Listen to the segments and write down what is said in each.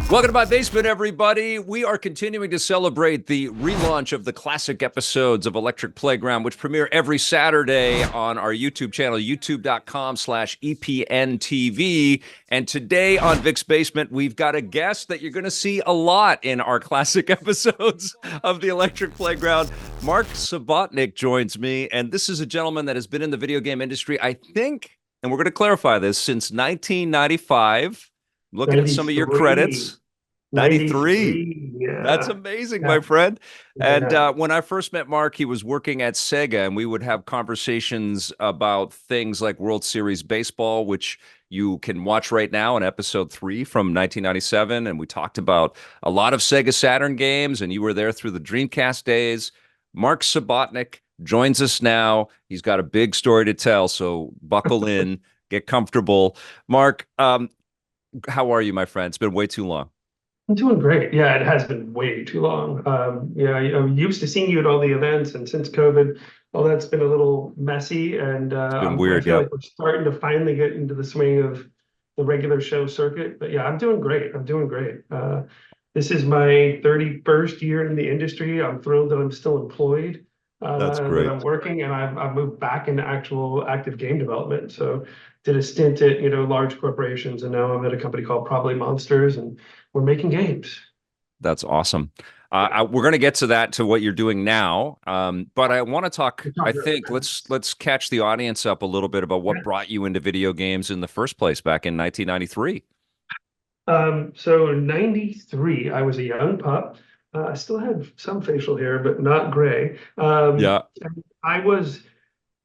Welcome to my basement, everybody. We are continuing to celebrate the relaunch of the classic episodes of Electric Playground, which premiere every Saturday on our YouTube channel, youtube.com/EPNTV. And today on Vic's Basement, we've got a guest that you're going to see a lot in our classic episodes of the Electric Playground. Mark Subotnick joins me, and this is a gentleman that has been in the video game industry, I think, and we're going to clarify this, since 1995. Looking at some of your credits. 93. Yeah. That's amazing, my friend. And Yeah. when I first met Mark, he was working at SEGA, and we would have conversations about things like World Series Baseball, which you can watch right now in episode 3 from 1997. And we talked about a lot of SEGA Saturn games, and you were there through the Dreamcast days. Mark Subotnick joins us now. He's got a big story to tell, so buckle in, get comfortable. Mark, how are you, my friend? It's been way too long. I'm doing great. Yeah, it has been way too long. I'm used to seeing you at all the events, and since COVID, all that's been a little messy. And It's been weird, I feel yeah. like we're starting to finally get into the swing of the regular show circuit. But yeah, I'm doing great. I'm doing great. This is my 31st year in the industry. I'm thrilled that I'm still employed. That's great. That I'm working, and I've moved back into actual active game development. So did a stint at large corporations, and now I'm at a company called ProbablyMonsters, and we're making games. That's awesome. We're going to get to that, to what you're doing now. But I want to talk, I think, let's catch the audience up a little bit about what brought you into video games in the first place back in 1993. So 93, I was a young pup. I still had some facial hair, but not gray. Yeah.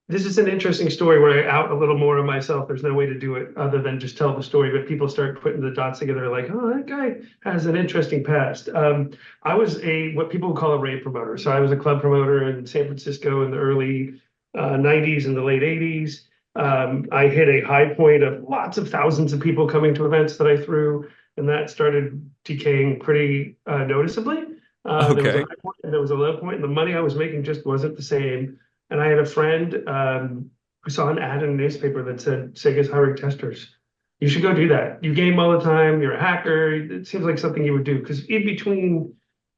This is an interesting story where I out a little more of myself. There's no way to do it other than just tell the story, but people start putting the dots together like, oh, that guy has an interesting past. I was what people would call a rave promoter. So I was a club promoter in San Francisco in the early 90s and the late 80s. I hit a high point of lots of thousands of people coming to events that I threw, and that started decaying pretty noticeably. There was a high point and there was a low point, and the money I was making just wasn't the same. And I had a friend who saw an ad in a newspaper that said, Sega's hiring testers. You should go do that. You game all the time. You're a hacker. It seems like something you would do. Because in between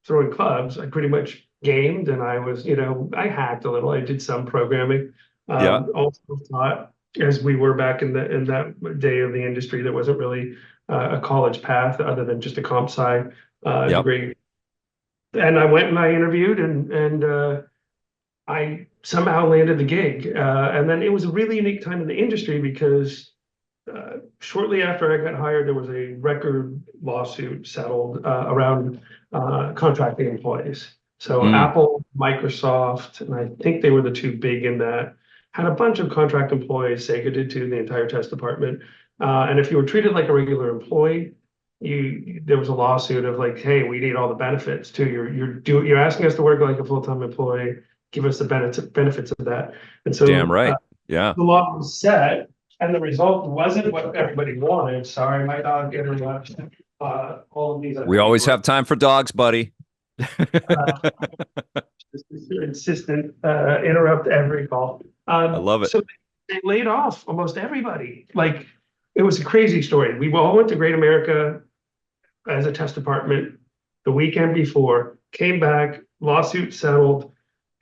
throwing clubs, I pretty much gamed, and I was, I hacked a little. I did some programming. Also taught, as we were back in that day of the industry, there wasn't really a college path other than just a comp sci degree. And I went and I interviewed, and I somehow landed the gig. And then it was a really unique time in the industry because shortly after I got hired, there was a record lawsuit settled around contracting employees. So Apple, Microsoft, and I think they were the two big in that, had a bunch of contract employees. Sega did too, the entire test department. And if you were treated like a regular employee, there was a lawsuit of like, hey, we need all the benefits too. You're asking us to work like a full-time employee. Give us the benefits of that. And so damn right. Yeah. The law was set, and the result wasn't what everybody wanted. Sorry, my dog interrupts. All of these. We always have time for dogs, buddy. Insistent interrupt every call. I love it. So they laid off almost everybody. Like, it was a crazy story. We all went to Great America as a test department the weekend before, came back, lawsuit settled.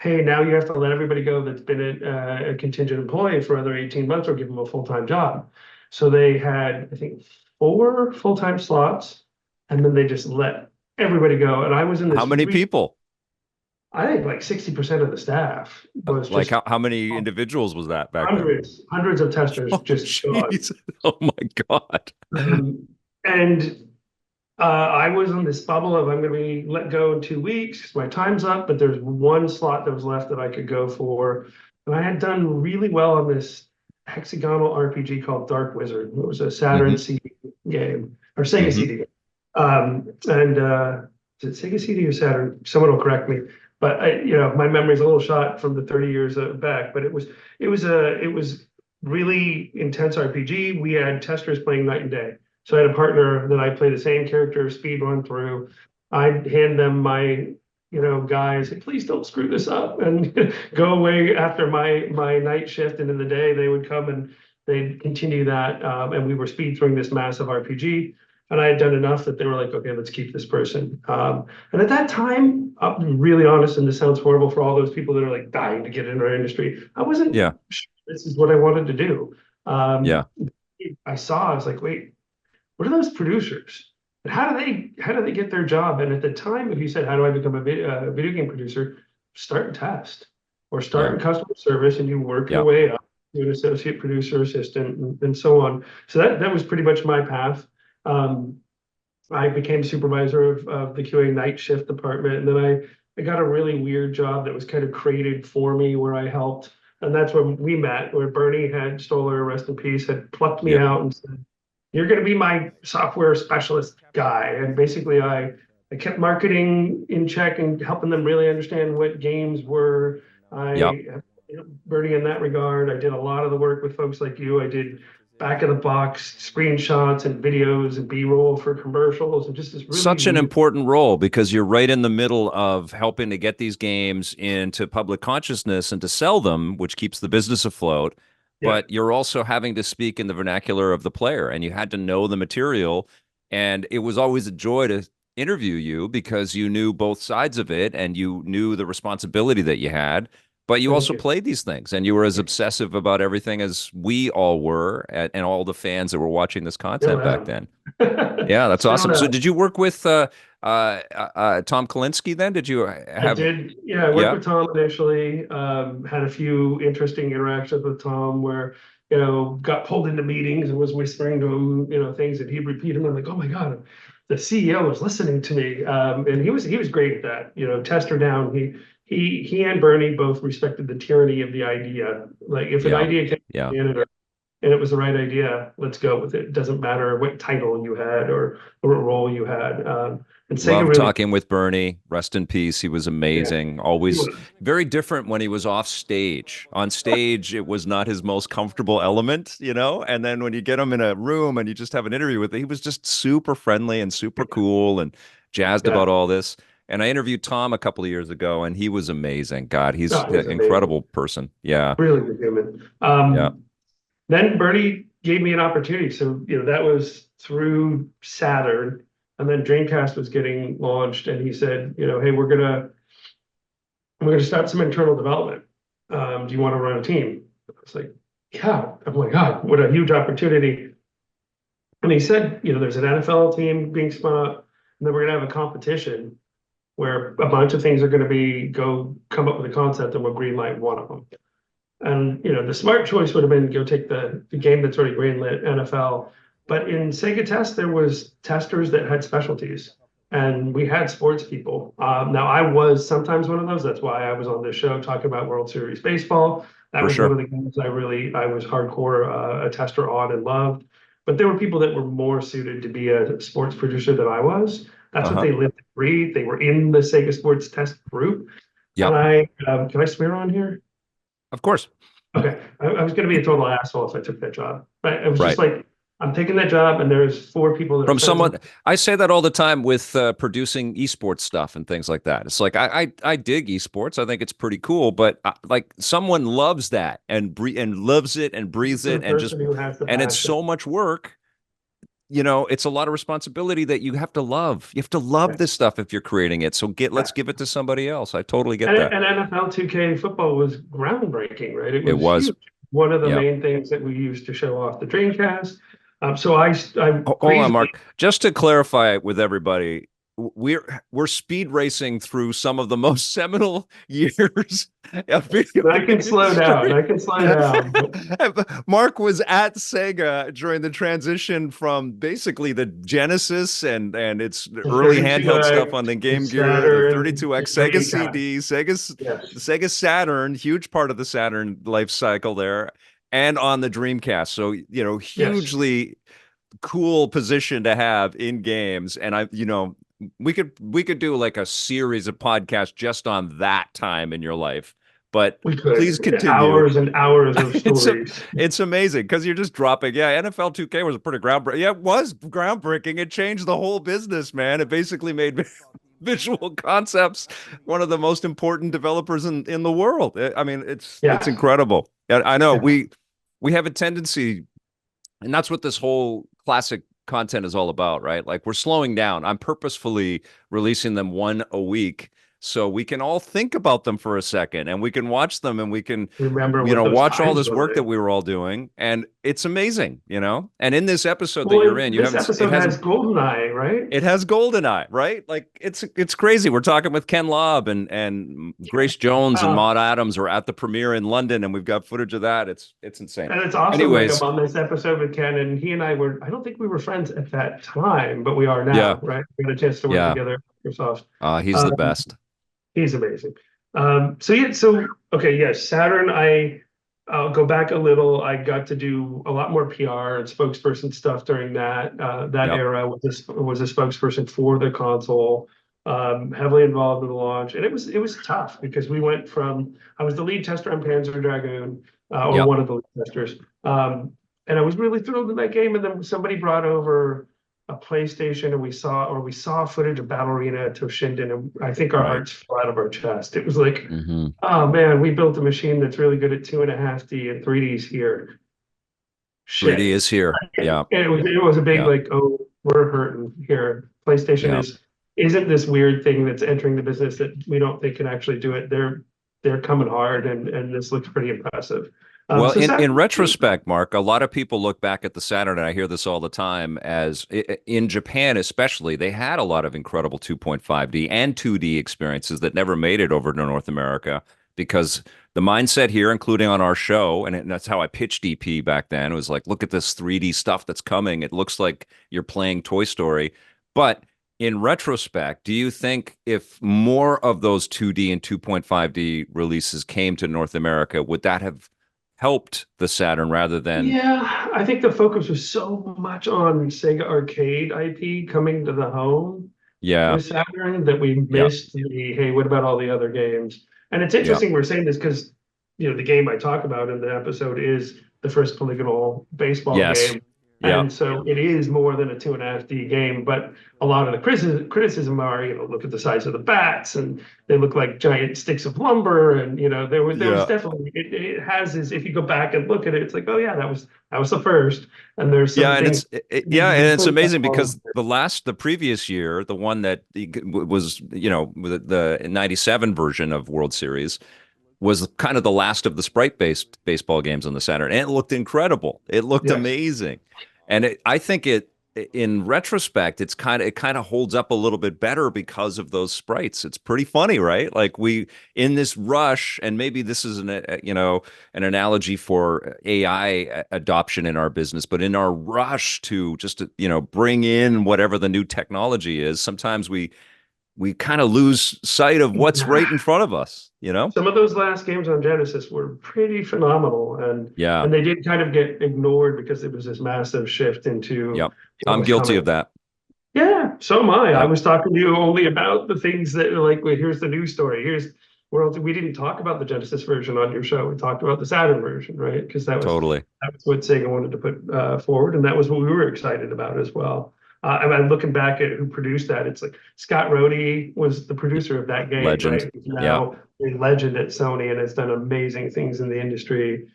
Hey, now you have to let everybody go that's been a contingent employee for another 18 months or give them a full-time job. So they had, I think, 4 full-time slots, and then they just let everybody go. And I was in this. How many people? I think like 60% of the staff was like how many individuals was that back then? Hundreds of testers gone. Oh my God. And I was on this bubble of I'm going to be let go in 2 weeks. My time's up, but there's one slot that was left that I could go for. And I had done really well on this hexagonal RPG called Dark Wizard. It was a Saturn CD game, or Sega CD. Is it Sega CD or Saturn? Someone will correct me. But my memory's a little shot from the 30 years back. But it was really intense RPG. We had testers playing night and day. So I had a partner that I play the same character, speed run through. I'd hand them my, guys, hey, please don't screw this up, and go away after my night shift. And in the day, they would come and they'd continue that. And we were speed throwing this massive RPG. And I had done enough that they were like, okay, let's keep this person. And at that time, I'm really honest, and this sounds horrible for all those people that are like dying to get into our industry. I wasn't Yeah. sure this is what I wanted to do. Yeah. I was like, wait, what are those producers? And how do they get their job? And at the time, if you said, how do I become a video game producer? Start and test, or start Yeah. in customer service, and you work your Yeah. way up to an associate producer, assistant, and so on. So that was pretty much my path. Um, I became supervisor of the QA night shift department, and then I got a really weird job that was kind of created for me, where I helped, and that's when we met, where Bernie had Stoller, rest in peace, had plucked me Yeah. out and said, "You're going to be my software specialist guy." And basically, I kept marketing in check and helping them really understand what games were. Yeah. Bernie in that regard. I did a lot of the work with folks like you. I did back of the box screenshots and videos and B-roll for commercials, and just this really Such an weird. important role because you're right in the middle of helping to get these games into public consciousness and to sell them, which keeps the business afloat. Yeah, But you're also having to speak in the vernacular of the player, and you had to know the material. And it was always a joy to interview you because you knew both sides of it and you knew the responsibility that you had. But you thank also you. played these things and you were as obsessive about everything as we all were and all the fans that were watching this Still content back am. then. Yeah, that's Still awesome. So am. did you work with Tom Kalinske then? Did you I have did, yeah, I worked yeah, with Tom initially, had a few interesting interactions with Tom where, got pulled into meetings and was whispering to him, things that he'd repeat them. I'm like, oh my God, the CEO was listening to me. And he was great at that, tester down. He and Bernie both respected the tyranny of the idea. Like if an yeah, idea came yeah. in and it was the right idea, let's go with it. It doesn't matter what title you had or what role you had. And Sega Love really, talking with Bernie. Rest in peace. He was yeah, amazing. he Always was. very different when he was off stage. On stage, it was not his most comfortable element, you know? And then when you get him in a room and you just have an interview with him, he was just super friendly and super cool and jazzed Yeah, about all this. And I interviewed Tom a couple of years ago, and he was amazing. God, he's no, he an was amazing. incredible person. Yeah, Really good human. yeah. Then Bernie gave me an opportunity. So, that was through Saturn, and then Dreamcast was getting launched, and he said, hey, we're gonna start some internal development. Do you want to run a team? I was like, yeah. Oh my God, what a huge opportunity. And he said, there's an NFL team being spun up, and then we're gonna have a competition where a bunch of things are going to be go come up with a concept and we'll greenlight one of them. And the smart choice would have been go take the game that's already greenlit, NFL. But in Sega Test, there was testers that had specialties, and we had sports people. Now I was sometimes one of those. That's why I was on this show talking about World Series baseball. That For was one sure. of the games I was hardcore a tester on and loved. But there were people that were more suited to be a sports producer than I was. That's what Uh-huh. they lived and breathed. They were in the Sega Sports Test group. And Yep. can I swear on here? Of course. Okay, I was going to be a total asshole if I took that job. But it was just Right. like, I'm taking that job, and there's four people that are From friends of someone, I say that all the time with producing esports stuff and things like that. It's like I dig esports. I think it's pretty cool, but like someone loves that and loves it and breathes the it and just person who has the and it's passion. so much work. It's a lot of responsibility that you have to love. You have to love Yeah. this stuff if you're creating it. So let's give it to somebody else. I totally get that. And NFL 2K football was groundbreaking, right? It It was was. huge. One of the Yeah. main things that we used to show off the Dreamcast. So I'm Hold on, crazy. Mark. Just to clarify with everybody, we're speed racing through some of the most seminal years of video I game can slow down. history. I can slow down. But Mark was at Sega during the transition from basically the Genesis and its the early handheld stuff 32X, on the the Game Gear, the Saturn, 32X, the Sega Dreamcast. CD, Yes. Sega Saturn, huge part of the Saturn life cycle there, and on the Dreamcast. So, Yes. hugely cool position to have in games. And we could do like a series of podcasts just on that time in your life. But We please could. continue. Hours and hours of It's stories. it's amazing because you're just dropping. Yeah, NFL 2K was a pretty groundbreaking. Yeah, it was groundbreaking. It changed the whole business, man. It basically made visual concepts one of the most important developers in the world. I mean, it's Yeah. incredible. And I know Yeah. we have a tendency, and that's what this whole classic content is all about, right? Like we're slowing down. I'm purposefully releasing them one a week so we can all think about them for a second and we can watch them and we can, Remember what those watch all times this were work that like. we were all doing. And it's amazing, And in this episode that you're Well, in, you this haven't, it episode has hasn't, GoldenEye, right? it has GoldenEye, right? Like it's crazy. We're talking with Ken Lobb and Grace Jones and Uh, Maud Adams are at the premiere in London, and we've got footage of that. It's insane. and it's awesome. Like I'm Anyways, on this episode with Ken, and he and I were, I don't think we were friends at that time, but we are yeah, now, right? We got a chance to work yeah. together at Microsoft. He's the Um, best. he's amazing. So yeah, so okay, yes, Saturn. I'll go back a little. I got to do a lot more PR and spokesperson stuff during that Yep. era. Was a spokesperson for the console, heavily involved in the launch, and it was tough because we went from I was the lead tester on Panzer Dragoon, or Yep. one of the lead testers, and I was really thrilled with that game. And then somebody brought over a PlayStation, and we saw footage of Battle Arena to Toshinden, and I think our Right. hearts fell out of our chest. It was like, Hmm. oh man, we built a machine that's really good at 2.5D and 3D's here. 3D Shit. is here. And Yeah. it was a big Yeah. like, oh, we're hurting here. PlayStation Yeah. isn't this weird thing that's entering the business that we don't think can actually do it. They're coming hard, and this looks pretty impressive. Well, So in Saturn, retrospect, Mark, a lot of people look back at the Saturn, and I hear this all the time, as in Japan especially, they had a lot of incredible 2.5D and 2D experiences that never made it over to North America because the mindset here, including on our show, and that's how I pitched DP back then, it was like, look at this 3D stuff that's coming. It looks like you're playing Toy Story. But in retrospect, do you think if more of those 2D and 2.5D releases came to North America, would that have helped the Saturn rather than yeah, I think the focus was so much on Sega Arcade IP coming to the home yeah, with Saturn that we yeah, missed the, hey, what about all the other games? And it's yeah, interesting we're saying this because, the game I talk about in the episode is the first polygonal baseball yes, game. yeah, And so it is more than a 2.5D game, but a lot of the criticism are, look at the size of the bats and they look like giant sticks of lumber. And, there was yeah, definitely, it has this, if you go back and look at it, it's like, oh yeah, that was the first. And there's yeah, some and things yeah, need to and be it's cleaned amazing up. because the previous year, the one that was with the '97 version of World Series was kind of the last of the sprite-based baseball games on the Saturn, and it looked incredible. It looked Yes. amazing, and I think in retrospect, it kind of holds up a little bit better because of those sprites. It's pretty funny, right? Like we in this rush, and maybe this is an analogy for AI adoption in our business, but in our rush to just bring in whatever the new technology is, sometimes we kind of lose sight of what's right in front of us, Some of those last games on Genesis were pretty phenomenal, and Yeah. and they did kind of get ignored because it was this massive shift into Yep. what I'm was guilty of coming. that. Yeah, so am I. I Yep. was talking to you only about the things that are like, well, here's the news story. We didn't talk about the Genesis version on your show. We talked about the Saturn version, right? Because that was Totally. that was what Sega wanted to put forward, and that was what we were excited about as well. And I'm looking back at who produced that. It's like Scott Rhodey was the producer of that game, Legend. right? He's Yeah. now a legend at Sony and has done amazing things in the industry.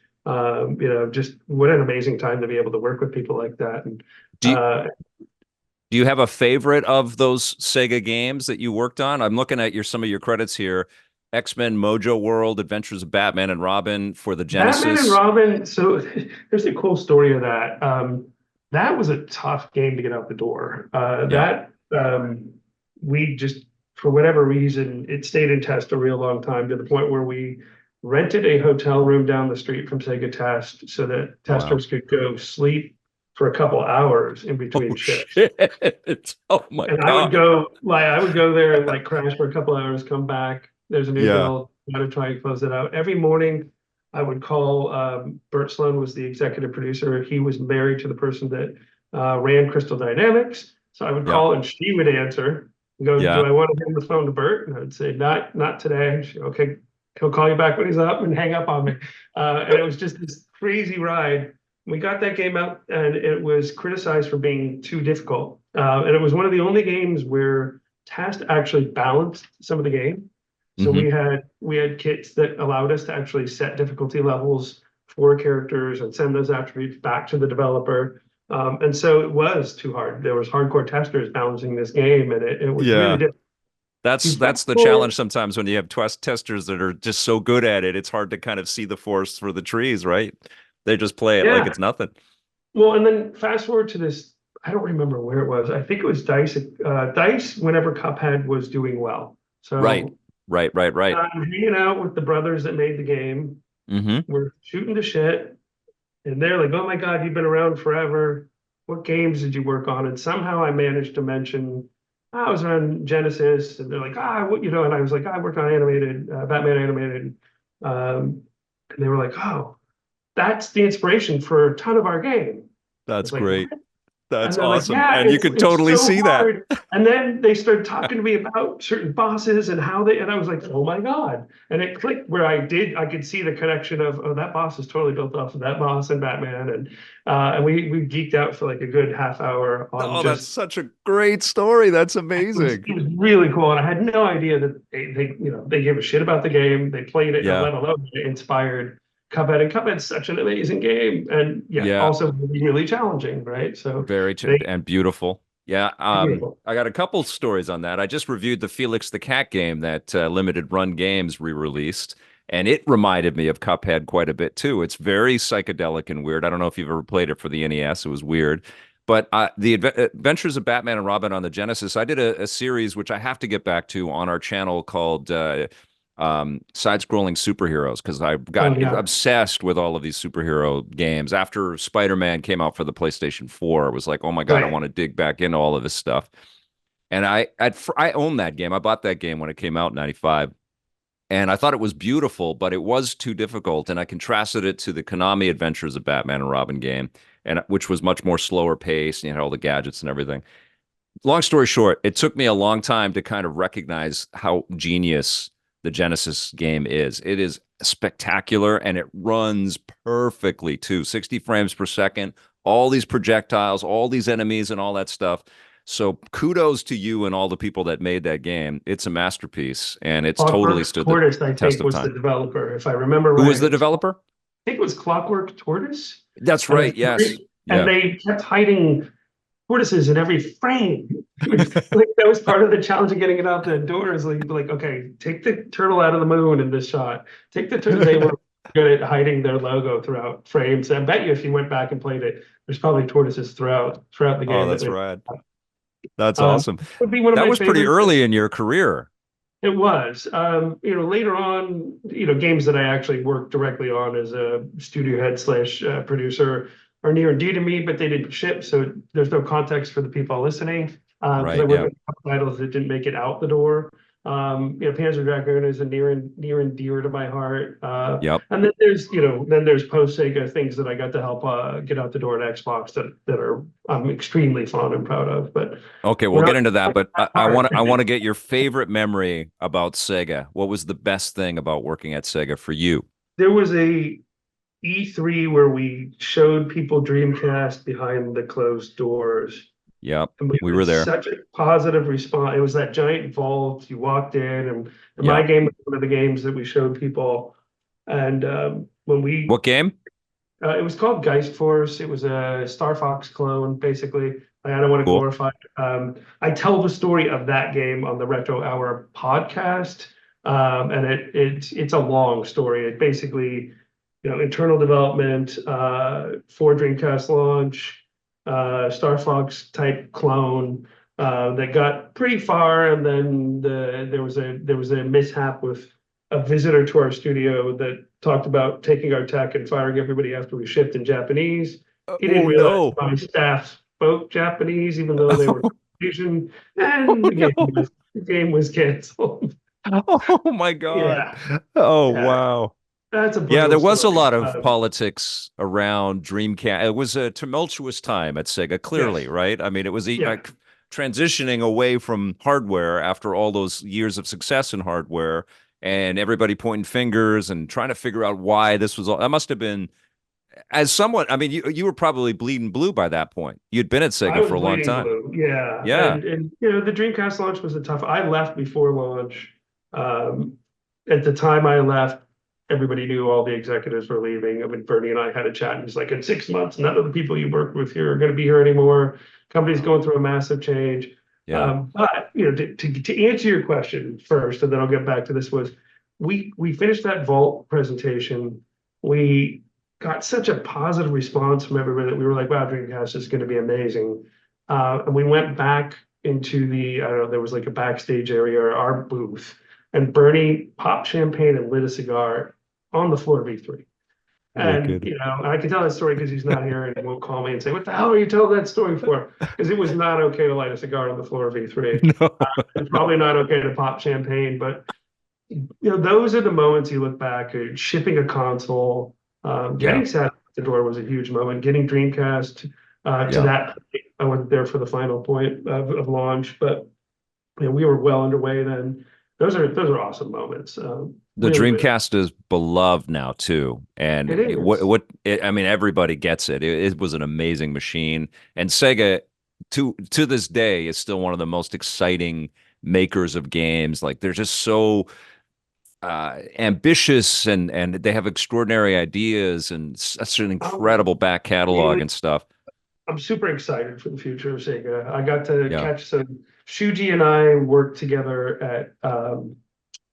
Just what an amazing time to be able to work with people like that. And Do you, uh, do you have a favorite of those Sega games that you worked on? I'm looking at some of your credits here. X-Men Mojo World, Adventures of Batman and Robin for the Batman and Genesis. Robin. So there's a cool story of that. That was a tough game to get out the door. Yeah. That we just, for whatever reason, it stayed in test a real long time to the point where we rented a hotel room down the street from Sega Test so that Wow. testers could go sleep for a couple hours in between Oh shifts. shit. Oh my And God. I would go there and like crash for a couple hours, come back. There's a new Yeah. build. Got to try and close it out. Every morning, I would call. Bert Sloan was the executive producer. He was married to the person that ran Crystal Dynamics. So I would Yeah. call and she would answer and go, "Do Yeah. I want to hand the phone to Bert?" And I would say, "Not today." She, okay, he'll call you back when he's up, and hang up on me. And it was just this crazy ride. We got that game out, and it was criticized for being too difficult. And it was one of the only games where Test actually balanced some of the game. So Hmm. we had kits that allowed us to actually set difficulty levels for characters and send those attributes back to the developer. And so it was too hard. There was hardcore testers balancing this game, and it was really Yeah. difficult. You That's fast the challenge forward, sometimes when you have testers that are just so good at it. It's hard to kind of see the forest for the trees, right? They just play it like yeah. it's nothing. Well, and then fast forward to this. I don't remember where it was. I think it was Dice. Dice, whenever Cuphead was doing well. Right. So Right, right, right. I'm hanging out with the brothers that made the game. Hmm. We're shooting the shit, and they're like, "Oh my God, you've been around forever. What games did you work on?" And somehow I managed to mention I was on Genesis, and they're like, what, and I was like, I worked on animated Batman animated, and they were like, "Oh, that's the inspiration for a ton of our game." I That's was like, "What?" great. And That's they're like, awesome. "Yeah, And you it's could it's totally so see that. hard." And then they started talking to me about certain bosses and how they, and I was like, "Oh my God." And it clicked where I could see the connection of, oh, that boss is totally built off of that boss and Batman. And we geeked out for like a good half hour on Oh, that's just, such a great story. That's it was, amazing. it was really cool. And I had no idea that they gave a shit about the game. They played it, Yeah. let alone it inspired Cuphead. And Cuphead's such an amazing game. And yeah, Yeah. also really, really challenging, right? So Very they, and beautiful. Yeah, beautiful. I got a couple stories on that. I just reviewed the Felix the Cat game that Limited Run Games re-released, and it reminded me of Cuphead quite a bit too. It's very psychedelic and weird. I don't know if you've ever played it for the NES. It was weird. But the Adventures of Batman and Robin on the Genesis, I did a series which I have to get back to on our channel called side-scrolling superheroes because I Oh got yeah. obsessed with all of these superhero games. After Spider-Man came out for the PlayStation 4, it was like, oh my God, I Right. want to dig back into all of this stuff. And I own that game. I bought that game when it came out in '95. And I thought it was beautiful, but it was too difficult. And I contrasted it to the Konami Adventures of Batman and Robin game, and which was much more slower paced, and you had all the gadgets and everything. Long story short, it took me a long time to kind of recognize how genius the Genesis game is. It is spectacular and it runs perfectly too. 60 frames per second, all these projectiles, all these enemies, and all that stuff. So kudos to you and all the people that made that game. It's a masterpiece and it's totally Clockwork stood the Tortoise, I test think, of was the time. developer. If I remember Who was right, the developer? I think it was Clockwork Tortoise. That's And it was right. Yes. great. And Yeah. they kept hiding tortoises in every frame. Like that was part of the challenge of getting it out the door is like, okay, take the turtle out of the moon in this shot. Take the turtle. They were good at hiding their logo throughout frames. I bet you if you went back and played it, there's probably tortoises throughout the Oh, game that that's they rad. That's awesome. would be one of That my was pretty favorites. early in your career. It was, later on, games that I actually worked directly on as a studio head slash producer are near and dear to me, but they didn't ship, so there's no context for the people listening. Because I Right. worked Yeah. on a couple titles that didn't make it out the door. Panzer Dragoon is a near and dear to my heart. Yep. And then there's post Sega things that I got to help get out the door at Xbox that are I'm extremely fond and proud of. But Okay, we'll we're get not into that, but that part. I want to get your favorite memory about Sega. What was the best thing about working at Sega for you? There was a E3 where we showed people Dreamcast behind the closed doors. Yep, And we we had were there. such a positive response. It was that giant vault. You walked in, and my Yep. game was one of the games that we showed people. And when we, What game? it was called Geist Force. It was a Star Fox clone, basically. I don't want to Cool. glorify it. I tell the story of that game on the Retro Hour podcast, and it's a long story. It basically internal development for Dreamcast launch, Star Fox type clone that got pretty far, and then there was a mishap with a visitor to our studio that talked about taking our tech and firing everybody after we shipped in Japanese. He didn't Oh realize no. my staff spoke Japanese, even though they were Asian, and Oh the game no. was the game was canceled. Oh my God. Yeah, Oh yeah, wow. that's a Yeah, brutal there was a story. lot of politics around Dreamcast. It was a tumultuous time at Sega, clearly, Yes, right? I mean, it was yeah. transitioning away from hardware after all those years of success in hardware and everybody pointing fingers and trying to figure out why this was all. That must have been, as someone, I mean, you were probably bleeding blue by that point. You'd been at I Sega was for a long bleeding time. blue. Yeah. Yeah. And the Dreamcast launch was a tough. I left before launch. Um, at the time I left, everybody knew all the executives were leaving. I mean, Bernie and I had a chat, and he's like, in 6 months, none of the people you worked with here are going to be here anymore. Company's Wow. going through a massive change. Yeah. But to answer your question first, and then I'll get back to this, was we finished that Vault presentation. We got such a positive response from everybody that we were like, wow, Dreamcast is going to be amazing. And we went back into the, I don't know, there was like a backstage area, or our booth, and Bernie popped champagne and lit a cigar on the floor of E3. And, Wicked. I can tell that story because he's not here and he won't call me and say, what the hell are you telling that story for? Because it was not okay to light a cigar on the floor of E3. No. It's probably not okay to pop champagne, but those are the moments you look back at shipping a console, Yeah. getting Saturn at the door was a huge moment. Getting Dreamcast to Yeah. that point, I wasn't there for the final point of launch, but we were well underway then. Those are awesome moments. The Really, really, Dreamcast is beloved now too, and it is. I mean, everybody gets it. It was an amazing machine, and Sega to this day is still one of the most exciting makers of games. Like they're just so ambitious, and they have extraordinary ideas and such an I'm incredible back catalog really and stuff. I'm super excited for the future of Sega. I got to Yeah, catch some. Shuji and I worked together at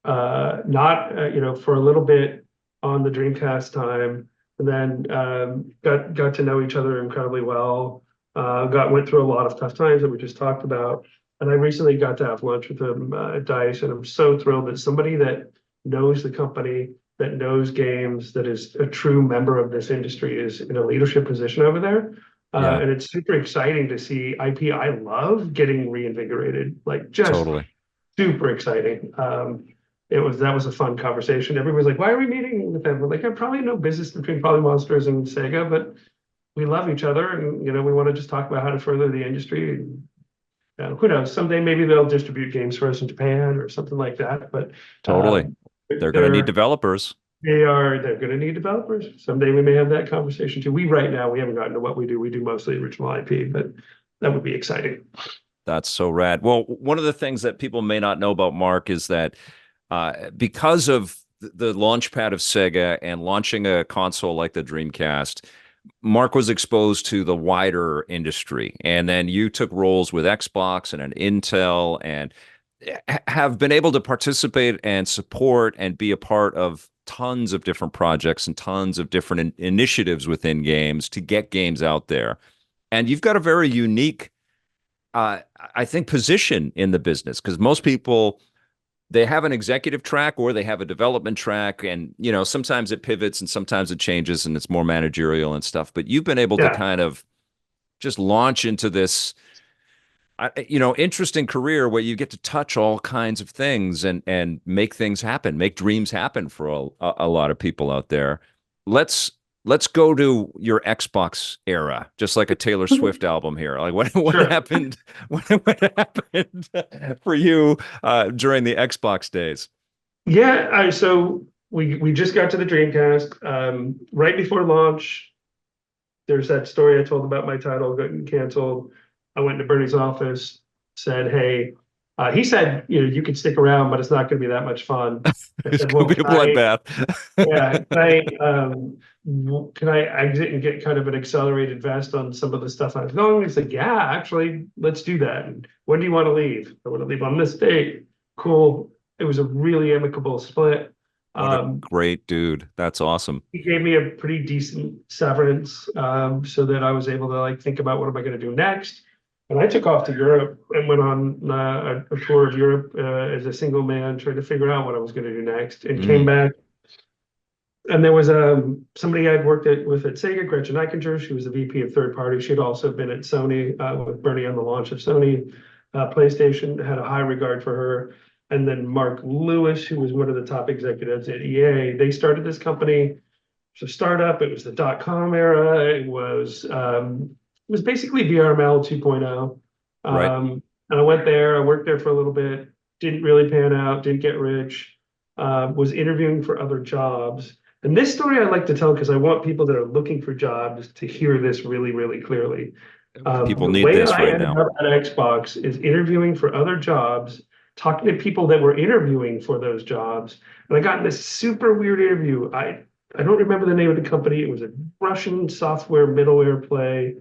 not for a little bit on the Dreamcast time, and then got to know each other incredibly well. Went through a lot of tough times that we just talked about, and I recently got to have lunch with him at Dice, and I'm so thrilled that somebody that knows the company, that knows games, that is a true member of this industry is in a leadership position over there. yeah, And it's super exciting to see IP I love getting reinvigorated, like just totally. super exciting. That was a fun conversation. Everybody's like, "Why are we meeting with them?" We're like, "I probably no business between Probably Monsters and Sega, but we love each other, and we want to just talk about how to further the industry." And who knows? Someday maybe they'll distribute games for us in Japan or something like that. But Totally. um, They're going to need they're developers. they're going to need developers. Someday we may have that conversation too. Right now we haven't gotten to what we do. We do mostly original IP, but that would be exciting. That's so rad. Well, one of the things that people may not know about Mark is that because of the launch pad of Sega and launching a console like the Dreamcast, Mark was exposed to the wider industry. And then you took roles with Xbox and an Intel and have been able to participate and support and be a part of tons of different projects and tons of different initiatives within games to get games out there. And you've got a very unique, I think, position in the business because most people they have an executive track or they have a development track, and sometimes it pivots and sometimes it changes and it's more managerial and stuff. But you've been able to Yeah. kind of just launch into this interesting career where you get to touch all kinds of things and make things happen, make dreams happen for a lot of people out there. Let's let's go to your Xbox era, just like a Taylor Swift album here. Like what Sure. happened? What happened for you during the Xbox days? Yeah, so we just got to the Dreamcast. Right before launch, there's that story I told about my title getting canceled. I went to Bernie's office, said, "Hey," he said, you can stick around, but it's not going to be that much fun. I It's said, going "Well, to be can a I, bloodbath. yeah, can I exit and get kind of an accelerated vest on some of the stuff I've done?" He said, "Yeah, actually, let's do that. And when do you want to leave?" "I want to leave on this date." Cool. It was a really amicable split. What a Um, great dude. That's awesome. he gave me a pretty decent severance, so that I was able to like think about what am I going to do next. And I took off to Europe and went on a tour of Europe as a single man, trying to figure out what I was going to do next. And came Mm, back, and there was somebody I'd worked with at Sega, Gretchen Eichinger. She was the VP of third party. She had also been at Sony with Bernie on the launch of Sony PlayStation. Had a high regard for her. And then Mark Lewis, who was one of the top executives at EA. They started this company. It's a startup. It was the .com era. It was basically VRML 2.0. right. And I went there. I worked there for a little bit. Didn't really pan out. Didn't get rich. Was interviewing for other jobs. And this story I like to tell because I want people that are looking for jobs to hear this really, really clearly. People The need way this I right ended now. up at Xbox is interviewing for other jobs talking to people that were interviewing for those jobs. And I got in this super weird interview. I don't remember the name of the company. It was a Russian software middleware play,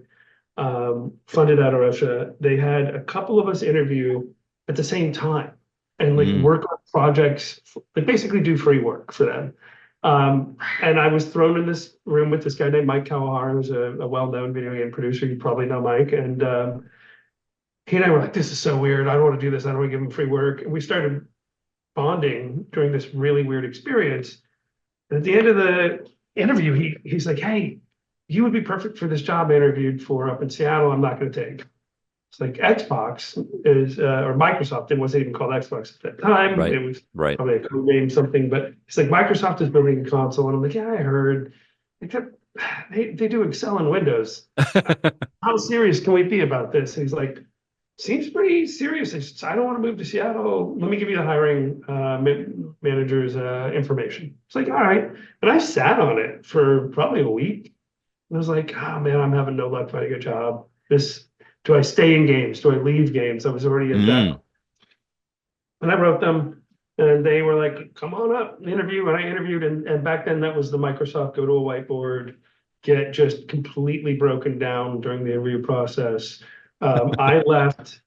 funded out of Russia. They had a couple of us interview at the same time and like work on projects, like basically do free work for them. And I was thrown in this room with this guy named Mike Kawahara, who's a well-known video game producer. You probably know Mike. And he and I were like, this is so weird. I don't want to do this. I don't want to give him free work. And we started bonding during this really weird experience. And at the end of the interview, he's like, hey, you would be perfect for this job I interviewed for up in Seattle. I'm not going to take. It's like Xbox is, or Microsoft, it wasn't even called Xbox at that time. Right. It was Right. probably a code name, something, but it's like Microsoft is building a console. And I'm like, yeah, I heard. Except they do Excel and Windows. How serious can we be about this? And he's like, seems pretty serious. I don't want to move to Seattle. Let me give you the hiring manager's information. It's like, all right. And I sat on it for probably a week. And I was like, oh man, I'm having no luck finding a job. Do I stay in games? Do I leave games? I was already at that. And I wrote them, and they were like, come on up, interview. And I interviewed, and back then that was the Microsoft go to a whiteboard, get just completely broken down during the interview process. I left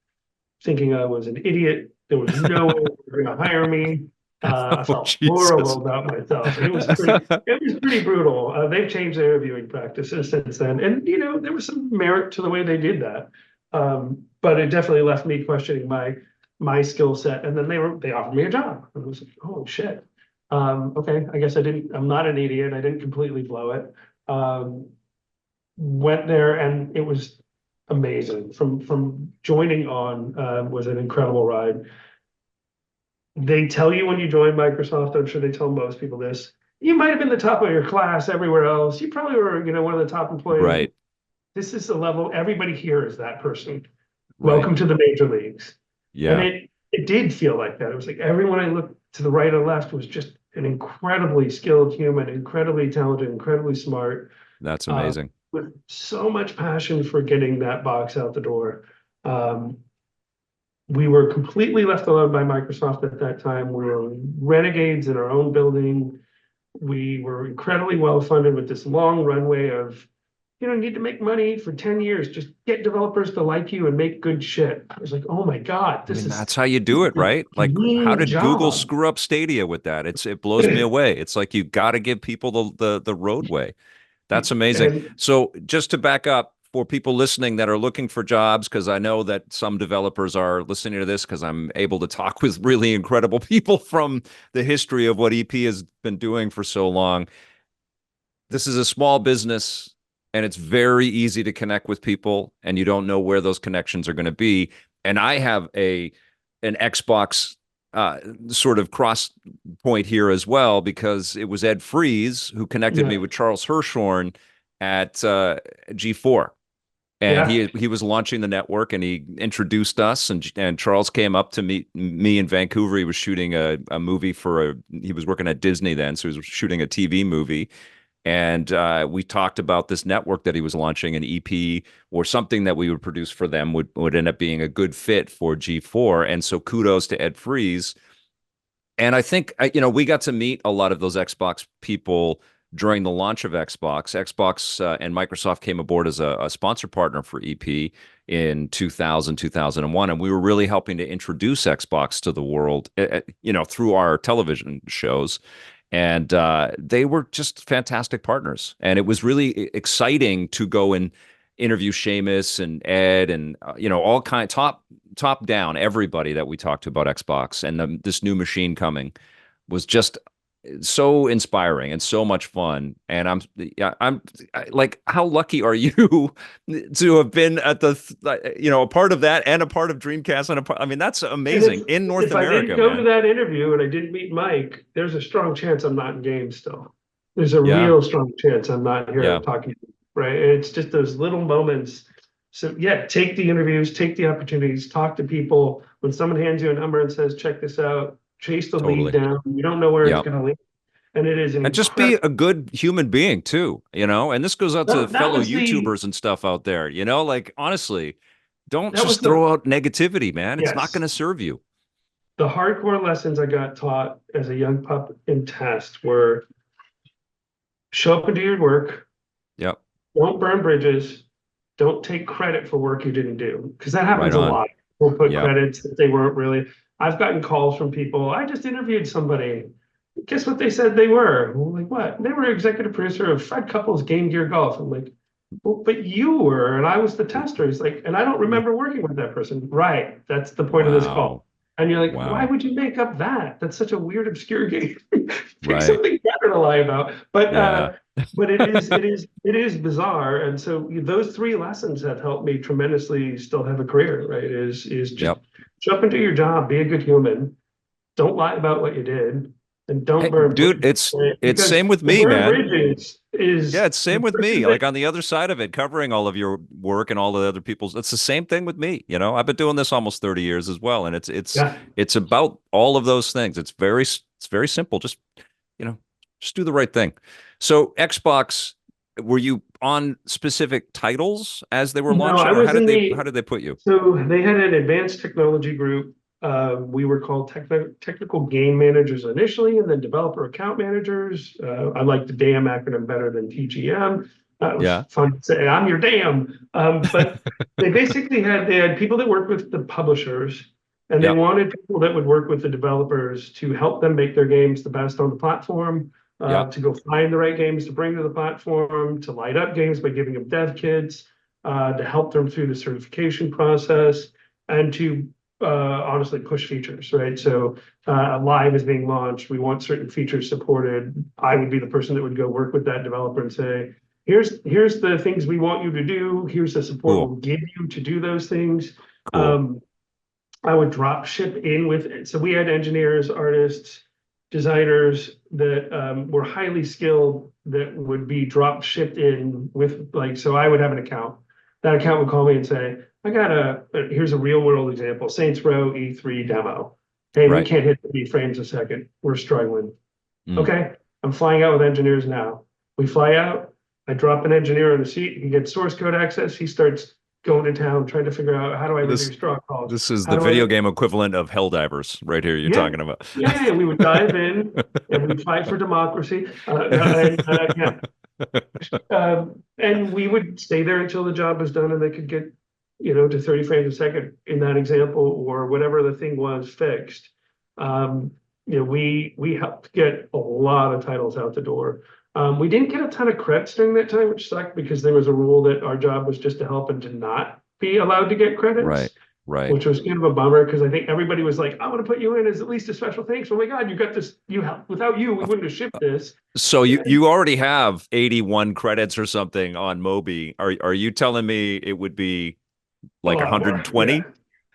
thinking I was an idiot. There was no way they were going to hire me. I felt horrible about myself. It was pretty brutal. They've changed their interviewing practices since then. And, you know, there was some merit to the way they did that. But it definitely left me questioning my skill set. And then they offered me a job. And I was like, oh shit. Okay, I guess I'm not an idiot. I didn't completely blow it. Went there and it was amazing. From joining on was an incredible ride. They tell you when you join Microsoft, I'm sure they tell most people this, you might have been the top of your class everywhere else. You probably were, you know, one of the top employees. Right. This is the level, everybody here is that person. Right. Welcome to the major leagues. Yeah. And it did feel like that. It was like everyone I looked to the right or left was just an incredibly skilled human, incredibly talented, incredibly smart. That's amazing. With so much passion for getting that box out the door. We were completely left alone by Microsoft at that time. We were renegades in our own building. We were incredibly well funded with this long runway of, you know, you need to make money for 10 years. Just get developers to like you and make good shit. I was like, oh my God, that's how you do it, right? Like, how did Google screw up Stadia with that? It blows me away. It's like, you got to give people the roadway. That's amazing. So just to back up, for people listening that are looking for jobs, because I know that some developers are listening to this because I'm able to talk with really incredible people from the history of what EP has been doing for so long. This is a small business, and it's very easy to connect with people, and you don't know where those connections are going to be. And I have an Xbox sort of cross point here as well, because it was Ed Fries who connected me with Charles Hirschhorn at G4. And he was launching the network, and he introduced us, and Charles came up to meet me in Vancouver. He was shooting a movie he was working at Disney then, so he was shooting a TV movie. And we talked about this network that he was launching, an EP or something that we would produce for them would end up being a good fit for G4. And so kudos to Ed Fries. And I think, you know, we got to meet a lot of those Xbox people during the launch of Xbox. Xbox and Microsoft came aboard as a sponsor partner for EP in 2000, 2001. And we were really helping to introduce Xbox to the world, you know, through our television shows. And they were just fantastic partners. And it was really exciting to go and interview Seamus and Ed and, you know, all kind top down, everybody that we talked to about Xbox. And this new machine coming was just so inspiring and so much fun. And I'm like, how lucky are you to have been at you know, a part of that and a part of Dreamcast? And I mean, that's amazing in North America. If I didn't go to that interview and I didn't meet Mike, there's a strong chance I'm not in games still. There's a real strong chance I'm not here talking to you, right? It's just those little moments. So yeah, take the interviews, take the opportunities, talk to people. When someone hands you a number and says, check this out, chase the lead down. You don't know where it's going to lead. And it is and just be a good human being too, you know, and this goes out to fellow YouTubers and stuff out there, you know, like, honestly, don't just throw out negativity, man. It's not going to serve you. the hardcore lessons I got taught as a young pup in test were show up and do your work, Yep. don't burn bridges, don't take credit for work you didn't do, because that Right happens a on. lot. We'll put Yep. credits that they weren't really. I've gotten calls from people. I just interviewed somebody. Guess what they said they were? I'm like, what? They were executive producer of Fred Couples' Game Gear Golf. I'm like, well, but you were, and I was the tester. He's like, and I don't remember working with that person. Right. That's the point of this call. Wow. And you're like, why Wow. would you make up that? That's such a weird, obscure game. Pick Right. something better to lie about. Yeah. But it is bizarre. And so those three lessons have helped me tremendously still have a career, right? Is just Yep. jump into your job, be a good human, don't lie about what you did, and don't Hey, burn dude, bridges. it's Right? it's Because same with the me, burn man. bridges Yeah, is it's the same with person me. that Like on the other side of it, covering all of your work and all the other people's. It's the same thing with me. I've been doing this almost 30 years as well, and yeah. it's about all of those things. It's very simple. You know, just do the right thing. So Xbox, were you on specific titles as they were No, launching, I or was in how the did they put you? so they had an advanced technology group. We were called technical game managers initially, and then developer account managers. I like the DAM acronym better than TGM. That was Yeah. fun to say. I'm your DAM. But they had people that worked with the publishers, and they Yep. wanted people that would work with the developers to help them make their games the best on the platform. Yep. To go find the right games to bring to the platform, to light up games by giving them dev kits, to help them through the certification process, and to honestly push features, right? So Live is being launched. We want certain features supported. I would be the person that would go work with that developer and say, here's the things we want you to do. Here's the support Cool. we'll give you to do those things. Cool. I would drop ship in with it. So we had engineers, artists, designers that were highly skilled that would be drop shipped in with so I would have an account. That account would call me and say, I got here's a real world example, Saints Row E3 demo. Hey, we Right. can't hit 30 frames a second. We're struggling. Mm. Okay, I'm flying out with engineers now. We fly out, I drop an engineer on the seat, he gets source code access, he starts going to town trying to figure out how do I This reduce draw calls? this is How the do I video game equivalent of Helldivers right here you're yeah, talking about. yeah, we would dive in and we'd fight for democracy. And we would stay there until the job was done and they could get, to 30 frames a second in that example or whatever the thing was fixed. We helped get a lot of titles out the door. We didn't get a ton of credits during that time, which sucked because there was a rule that our job was just to help and to not be allowed to get Right. credits, Right. which was kind of a bummer because I think everybody was like, I want to put you in as at least a special thanks. Oh my God, you got this. You helped. Without you, we wouldn't have shipped this. So you already have 81 credits or something on Moby. Are you telling me it would be A like lot more. Yeah. 120?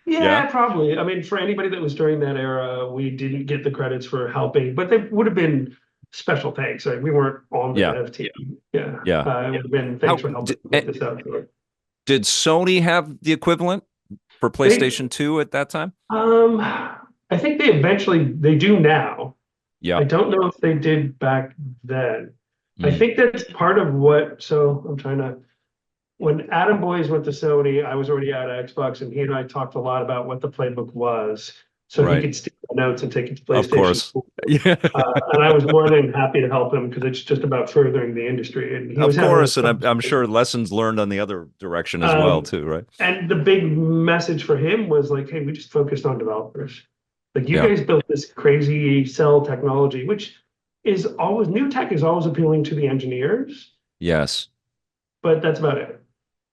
Yeah. Yeah, probably. I mean, for anybody that was during that era, we didn't get the credits for helping, but they would have been special thanks. Right? We weren't on the Yeah. dev team. Yeah. Yeah. It would have been How thanks for helping get this out there. did Sony have the equivalent for They, PlayStation 2 at that time? I think they do now. I Yeah. don't know if they did back then. I Mm. think that's part of so I'm trying to, when Adam Boyes went to Sony, I was already at Xbox, and he and I talked a lot about what the playbook was, so he Right. could steal the notes and take it to Of PlayStation. course. Yeah. And I was more than happy to help him because it's just about furthering the industry. And he Of was having course, and a I'm sure lessons learned on the other direction as well um, too, right? and the big message for him was like, hey, we just focused on developers. Like you Yeah. guys built this crazy cell technology, which is always new tech is always appealing to the engineers, Yes. but that's about it.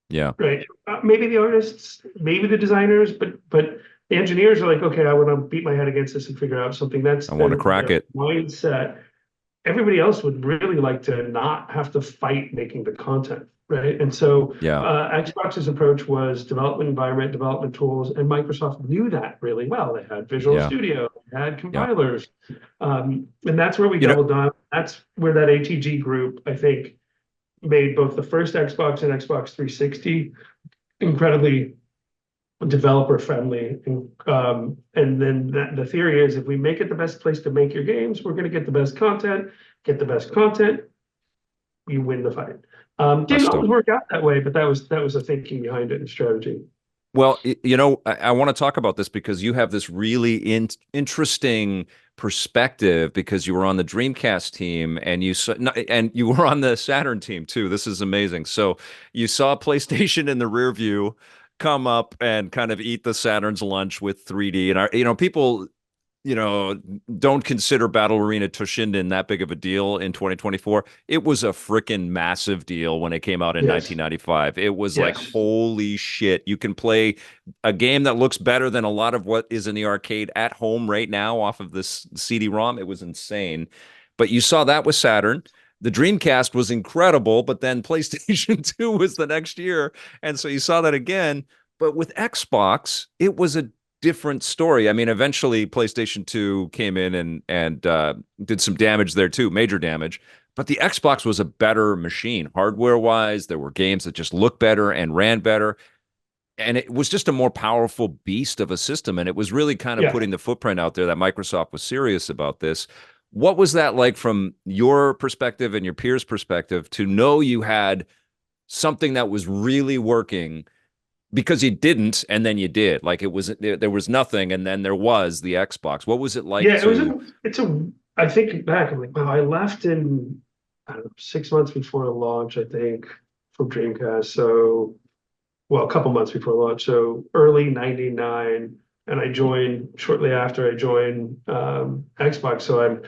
Yeah. Right. Maybe the artists, maybe the designers, but the engineers are like, okay, I want to beat my head against this and figure out something. That's I want to crack their it. mindset. Everybody else would really like to not have to fight making the content, right? And so Yeah. Xbox's approach was development environment, development tools, and Microsoft knew that really well. They had Visual Yeah. Studio, they had Yeah. compilers, and that's where we You know, doubled down. That's where that ATG group, I think, made both the first Xbox and Xbox 360 incredibly developer friendly. And then the theory is if we make it the best place to make your games, we're going to get the best content, you win the fight. Didn't presto. always work out that way, but that was the thinking behind it and strategy. Well, you know, I want to talk about this because you have this really interesting perspective because you were on the Dreamcast team and you saw, and you were on the Saturn team too. This is amazing. So you saw PlayStation in the rear view come up and kind of eat the Saturn's lunch with 3D. And you know, people, you know, don't consider Battle Arena Toshinden that big of a deal in 2024. It was a freaking massive deal when it came out in Yes. 1995. It was like, Yes. holy shit. You can play a game that looks better than a lot of what is in the arcade at home right now off of this CD-ROM. It was insane. But you saw that with Saturn. The Dreamcast was incredible, but then PlayStation 2 was the next year. And so you saw that again. But with Xbox, it was a different story. I mean, eventually PlayStation 2 came in and did some damage there too, major damage. But the Xbox was a better machine, hardware wise. There were games that just looked better and ran better. And it was just a more powerful beast of a system. And it was really kind of Yeah. putting the footprint out there that Microsoft was serious about this. What was that like from your perspective and your peers' perspective to know you had something that was really working because you didn't and then you did? Like, it was, there was nothing and then there was the Xbox. What was it like Yeah, it was to? I think back, I'm like, wow, I left in, I don't know, 6 months before launch, I think, from Dreamcast. So, well, a couple months before launch. So early 99. And I joined shortly after I joined Xbox. So I'm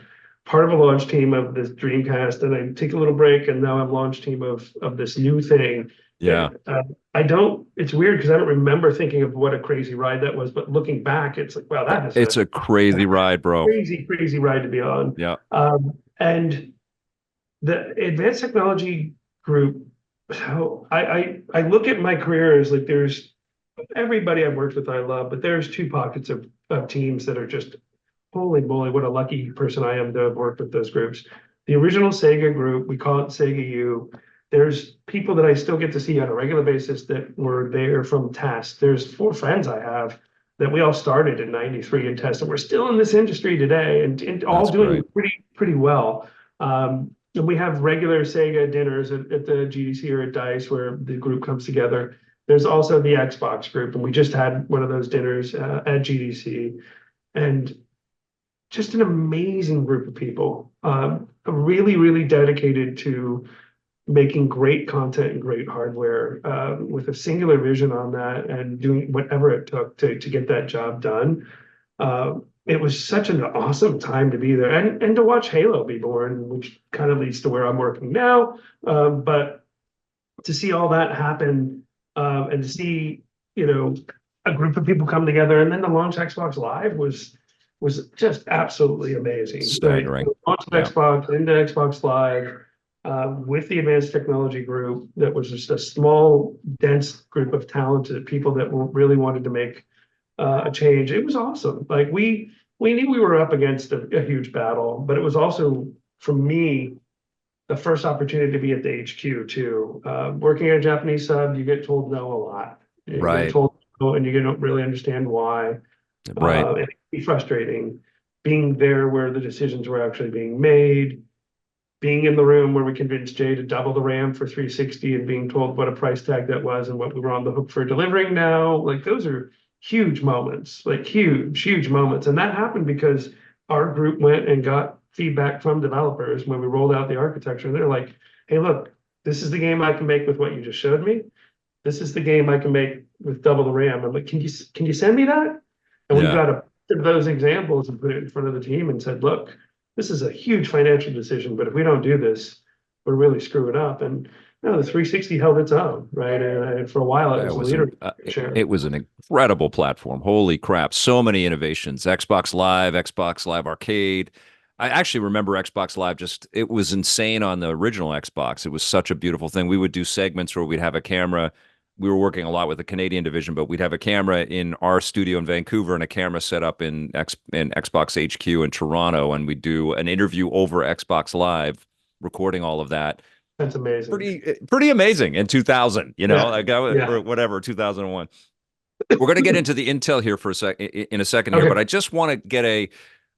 part of a launch team of this Dreamcast, and I take a little break, and now I'm launch team of this new thing. Yeah, And I don't, it's weird because I don't remember thinking of what a crazy ride that was, but looking back, it's like, wow, that is it's a crazy ride, bro. crazy ride to be on. Yeah, And the advanced technology group, so I look at my career as like there's everybody I've worked with I love, but there's two pockets of teams that are just holy moly, what a lucky person I am to have worked with those groups. The original Sega group, we call it Sega U. There's people that I still get to see on a regular basis that were there from test. There's four friends I have that we all started in '93 in test, and we're still in this industry today and all that's doing great. pretty well. And we have regular Sega dinners at the GDC or at DICE where the group comes together. There's also the Xbox group, and we just had one of those dinners at GDC. And just an amazing group of people, really dedicated to making great content and great hardware with a singular vision on that and doing whatever it took to get that job done. It was such an awesome time to be there and to watch Halo be born, which kind of leads to where I'm working now. But to see all that happen and to see, you know, a group of people come together and then the launch Xbox Live was just absolutely amazing. Right? Staggering. Launch of Yeah. Xbox into Xbox Live with the advanced technology group that was just a small, dense group of talented people that really wanted to make a change. It was awesome. Like we knew we were up against a huge battle, but it was also for me the first opportunity to be at the HQ too. Working at a Japanese sub, you get told no a lot. You get Right. told no, and you don't really understand why. Right. And it can be frustrating being there where the decisions were actually being made, being in the room where we convinced Jay to double the RAM for 360 and being told what a price tag that was and what we were on the hook for delivering now. Like those are huge moments, like huge moments. And that happened because our group went and got feedback from developers when we rolled out the architecture. They're like, hey, look, this is the game I can make with what you just showed me. This is the game I can make with double the RAM. I'm like, can you send me that? And we Yeah. got a those examples and put it in front of the team and said, look, this is a huge financial decision, but if we don't do this, we're really screwing up. And no, the 360 held its own, right? And for a while, it was It the was leader. it was an incredible platform. Holy crap. So many innovations. Xbox Live Arcade. I actually remember Xbox Live just, it was insane on the original Xbox. It was such a beautiful thing. We would do segments where we'd have a camera. We were working a lot with the Canadian division, but we'd have a camera in our studio in Vancouver and a camera set up in Xbox HQ in Toronto, and we'd do an interview over Xbox Live, recording all of that. That's amazing. Pretty amazing in 2000, you know, Yeah. like Yeah. or whatever, 2001. We're going to get into the Intel here for a second, in a second here, but Okay. I just want to get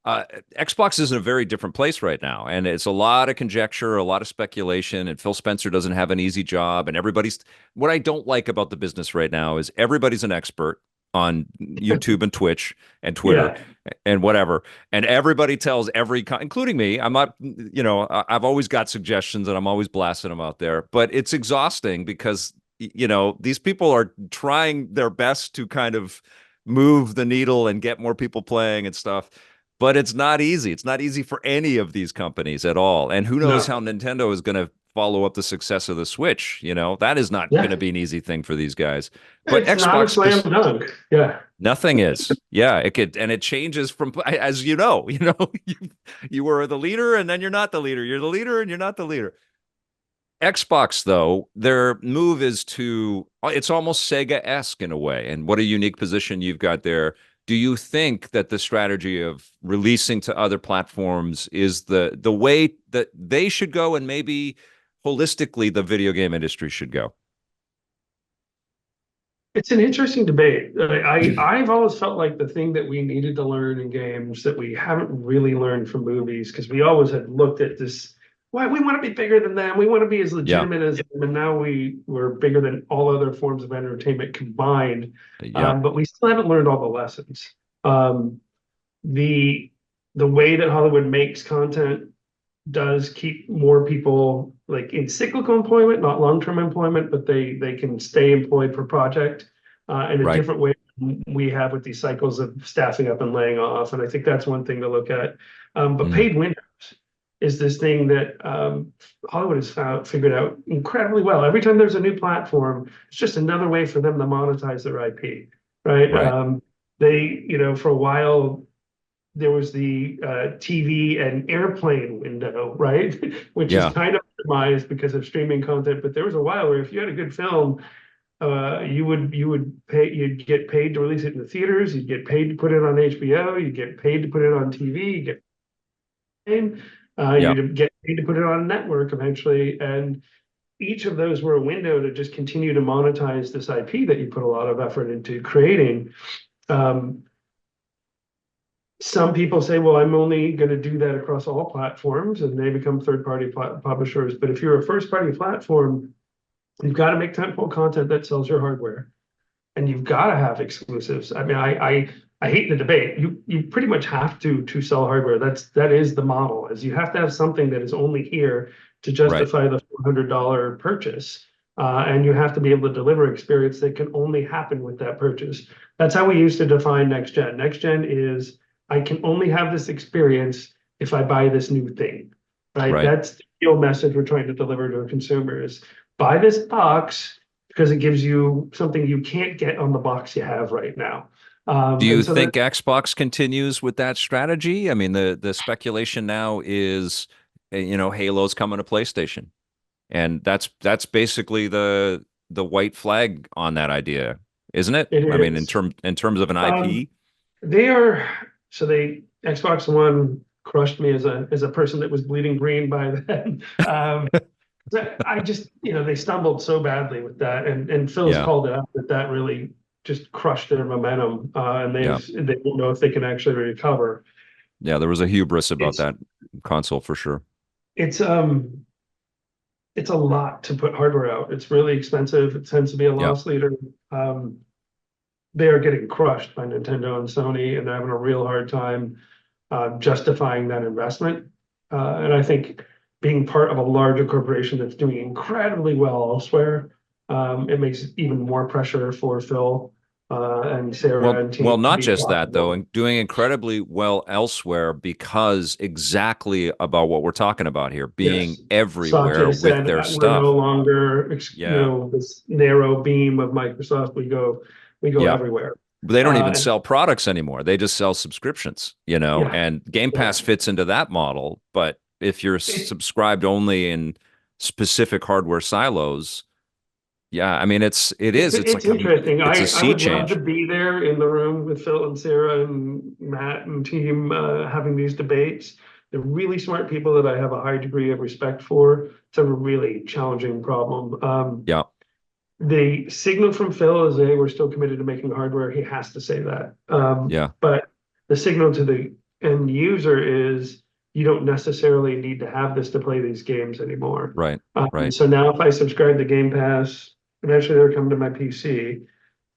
uh, Xbox is in a very different place right now, and it's a lot of conjecture, a lot of speculation, and Phil Spencer doesn't have an easy job, and everybody's what I don't like about the business right now is everybody's an expert on YouTube and Twitch and Twitter Yeah. and whatever, and everybody tells including me. I'm not, I've always got suggestions and I'm always blasting them out there, but it's exhausting because these people are trying their best to kind of move the needle and get more people playing and stuff. But it's not easy. It's not easy for any of these companies at all. And who knows No. how Nintendo is going to follow up the success of the Switch? That is not going Yeah. to be an easy thing for these guys. But It's not a Xbox, slam dunk. Yeah. nothing is. Yeah, it could, and it changes from, as you were the leader and then you're not the leader. You're the leader and you're not the leader. Xbox, though, their move is it's almost Sega-esque in a way. And what a unique position you've got there. Do you think that the strategy of releasing to other platforms is the way that they should go, and maybe holistically the video game industry should go? It's an interesting debate. I've always felt like the thing that we needed to learn in games that we haven't really learned from movies, because we always had looked at this, why we want to be bigger than them, we want to be as Yeah, legitimate as them, and now we're bigger than all other forms of entertainment combined. yeah, But we still haven't learned all the lessons. Um, the the way that Hollywood makes content does keep more people like in cyclical employment, not long-term employment, but they can stay employed per project in a right. different way we have with these cycles of staffing up and laying off. And I think that's one thing to look at. But Mm, paid windows is this thing that Hollywood has figured out incredibly well. Every time there's a new platform, it's just another way for them to monetize their IP, right? right. For a while, there was the TV and airplane window, right? Which is Yeah, kind of optimized because of streaming content. But there was a while where if you had a good film, you'd get paid to release it in the theaters, you'd get paid to put it on HBO, you'd get paid to put it on TV, yeah, you'd get paid to put it on a network eventually. And each of those were a window to just continue to monetize this IP that you put a lot of effort into creating. Um, Some people say, well, I'm only going to do that across all platforms, and they become third-party publishers. But if you're a first-party platform, you've got to make tentpole content that sells your hardware, and you've got to have exclusives. I mean, I hate the debate. You pretty much have to sell hardware. That is the model. Is you have to have something that is only here to right. justify the $400 purchase, and you have to be able to deliver experience that can only happen with that purchase. That's how we used to define next gen. Next gen is I can only have this experience if I buy this new thing, right? Right. That's the real message we're trying to deliver to our consumers. Buy this box because it gives you something you can't get on the box you have right now. Do And you so that think Xbox continues with that strategy? I mean, the speculation now is, Halo's coming to PlayStation, and that's basically the white flag on that idea, isn't it? it I mean, in is. terms of an Um, IP. they are so they Xbox One crushed me as a person that was bleeding green by then. I just, they stumbled so badly with that, and Phil's Yeah, called it out that really just crushed their momentum, and yeah, they don't know if they can actually recover. yeah. There was a hubris about It's that console for sure. it's um it's a lot to put hardware out. It's really expensive. It tends to be a Yeah, loss leader. Um, they are getting crushed by Nintendo and Sony, and they're having a real hard time justifying that investment. And I think being part of a larger corporation that's doing incredibly well elsewhere, it makes even more pressure for Phil and Sarah and team Well, to not be just that though, profitable. and doing incredibly well elsewhere because exactly about what we're talking about here, being Yes. everywhere Satya with said, their we're no stuff. longer, Yeah, this narrow beam of Microsoft. We go yeah. everywhere. But they don't even And sell products anymore. They just sell subscriptions, yeah, and Game yeah. Pass fits into that model. But if you're It, subscribed only in specific hardware silos, yeah, I mean it's it's like interesting. it's a I sea would love to change. be there in the room with Phil and Sarah and Matt and team having these debates. They're really smart people that I have a high degree of respect for. It's a really challenging problem. Yeah, The signal from Phil is, hey, we're still committed to making hardware. He has to say that. yeah, But the signal to the end user is you don't necessarily need to have this to play these games anymore. Right. Right. So now if I subscribe to Game Pass, eventually they're coming to my PC.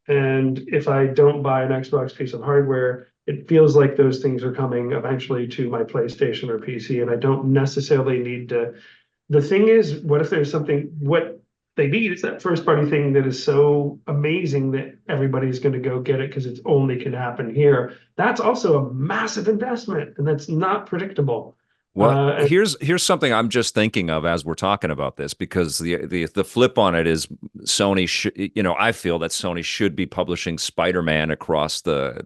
And if I don't buy an Xbox piece of hardware, it feels like those things are coming eventually to my PlayStation or PC, and I don't necessarily need to. The thing is, what if there's something, what they need is that first party thing that is so amazing that everybody's going to go get it because it's only can happen here. That's also a massive investment, and that's not predictable. Well, And here's something I'm just thinking of as we're talking about this, because the flip on it is Sony I feel that Sony should be publishing Spider-Man across the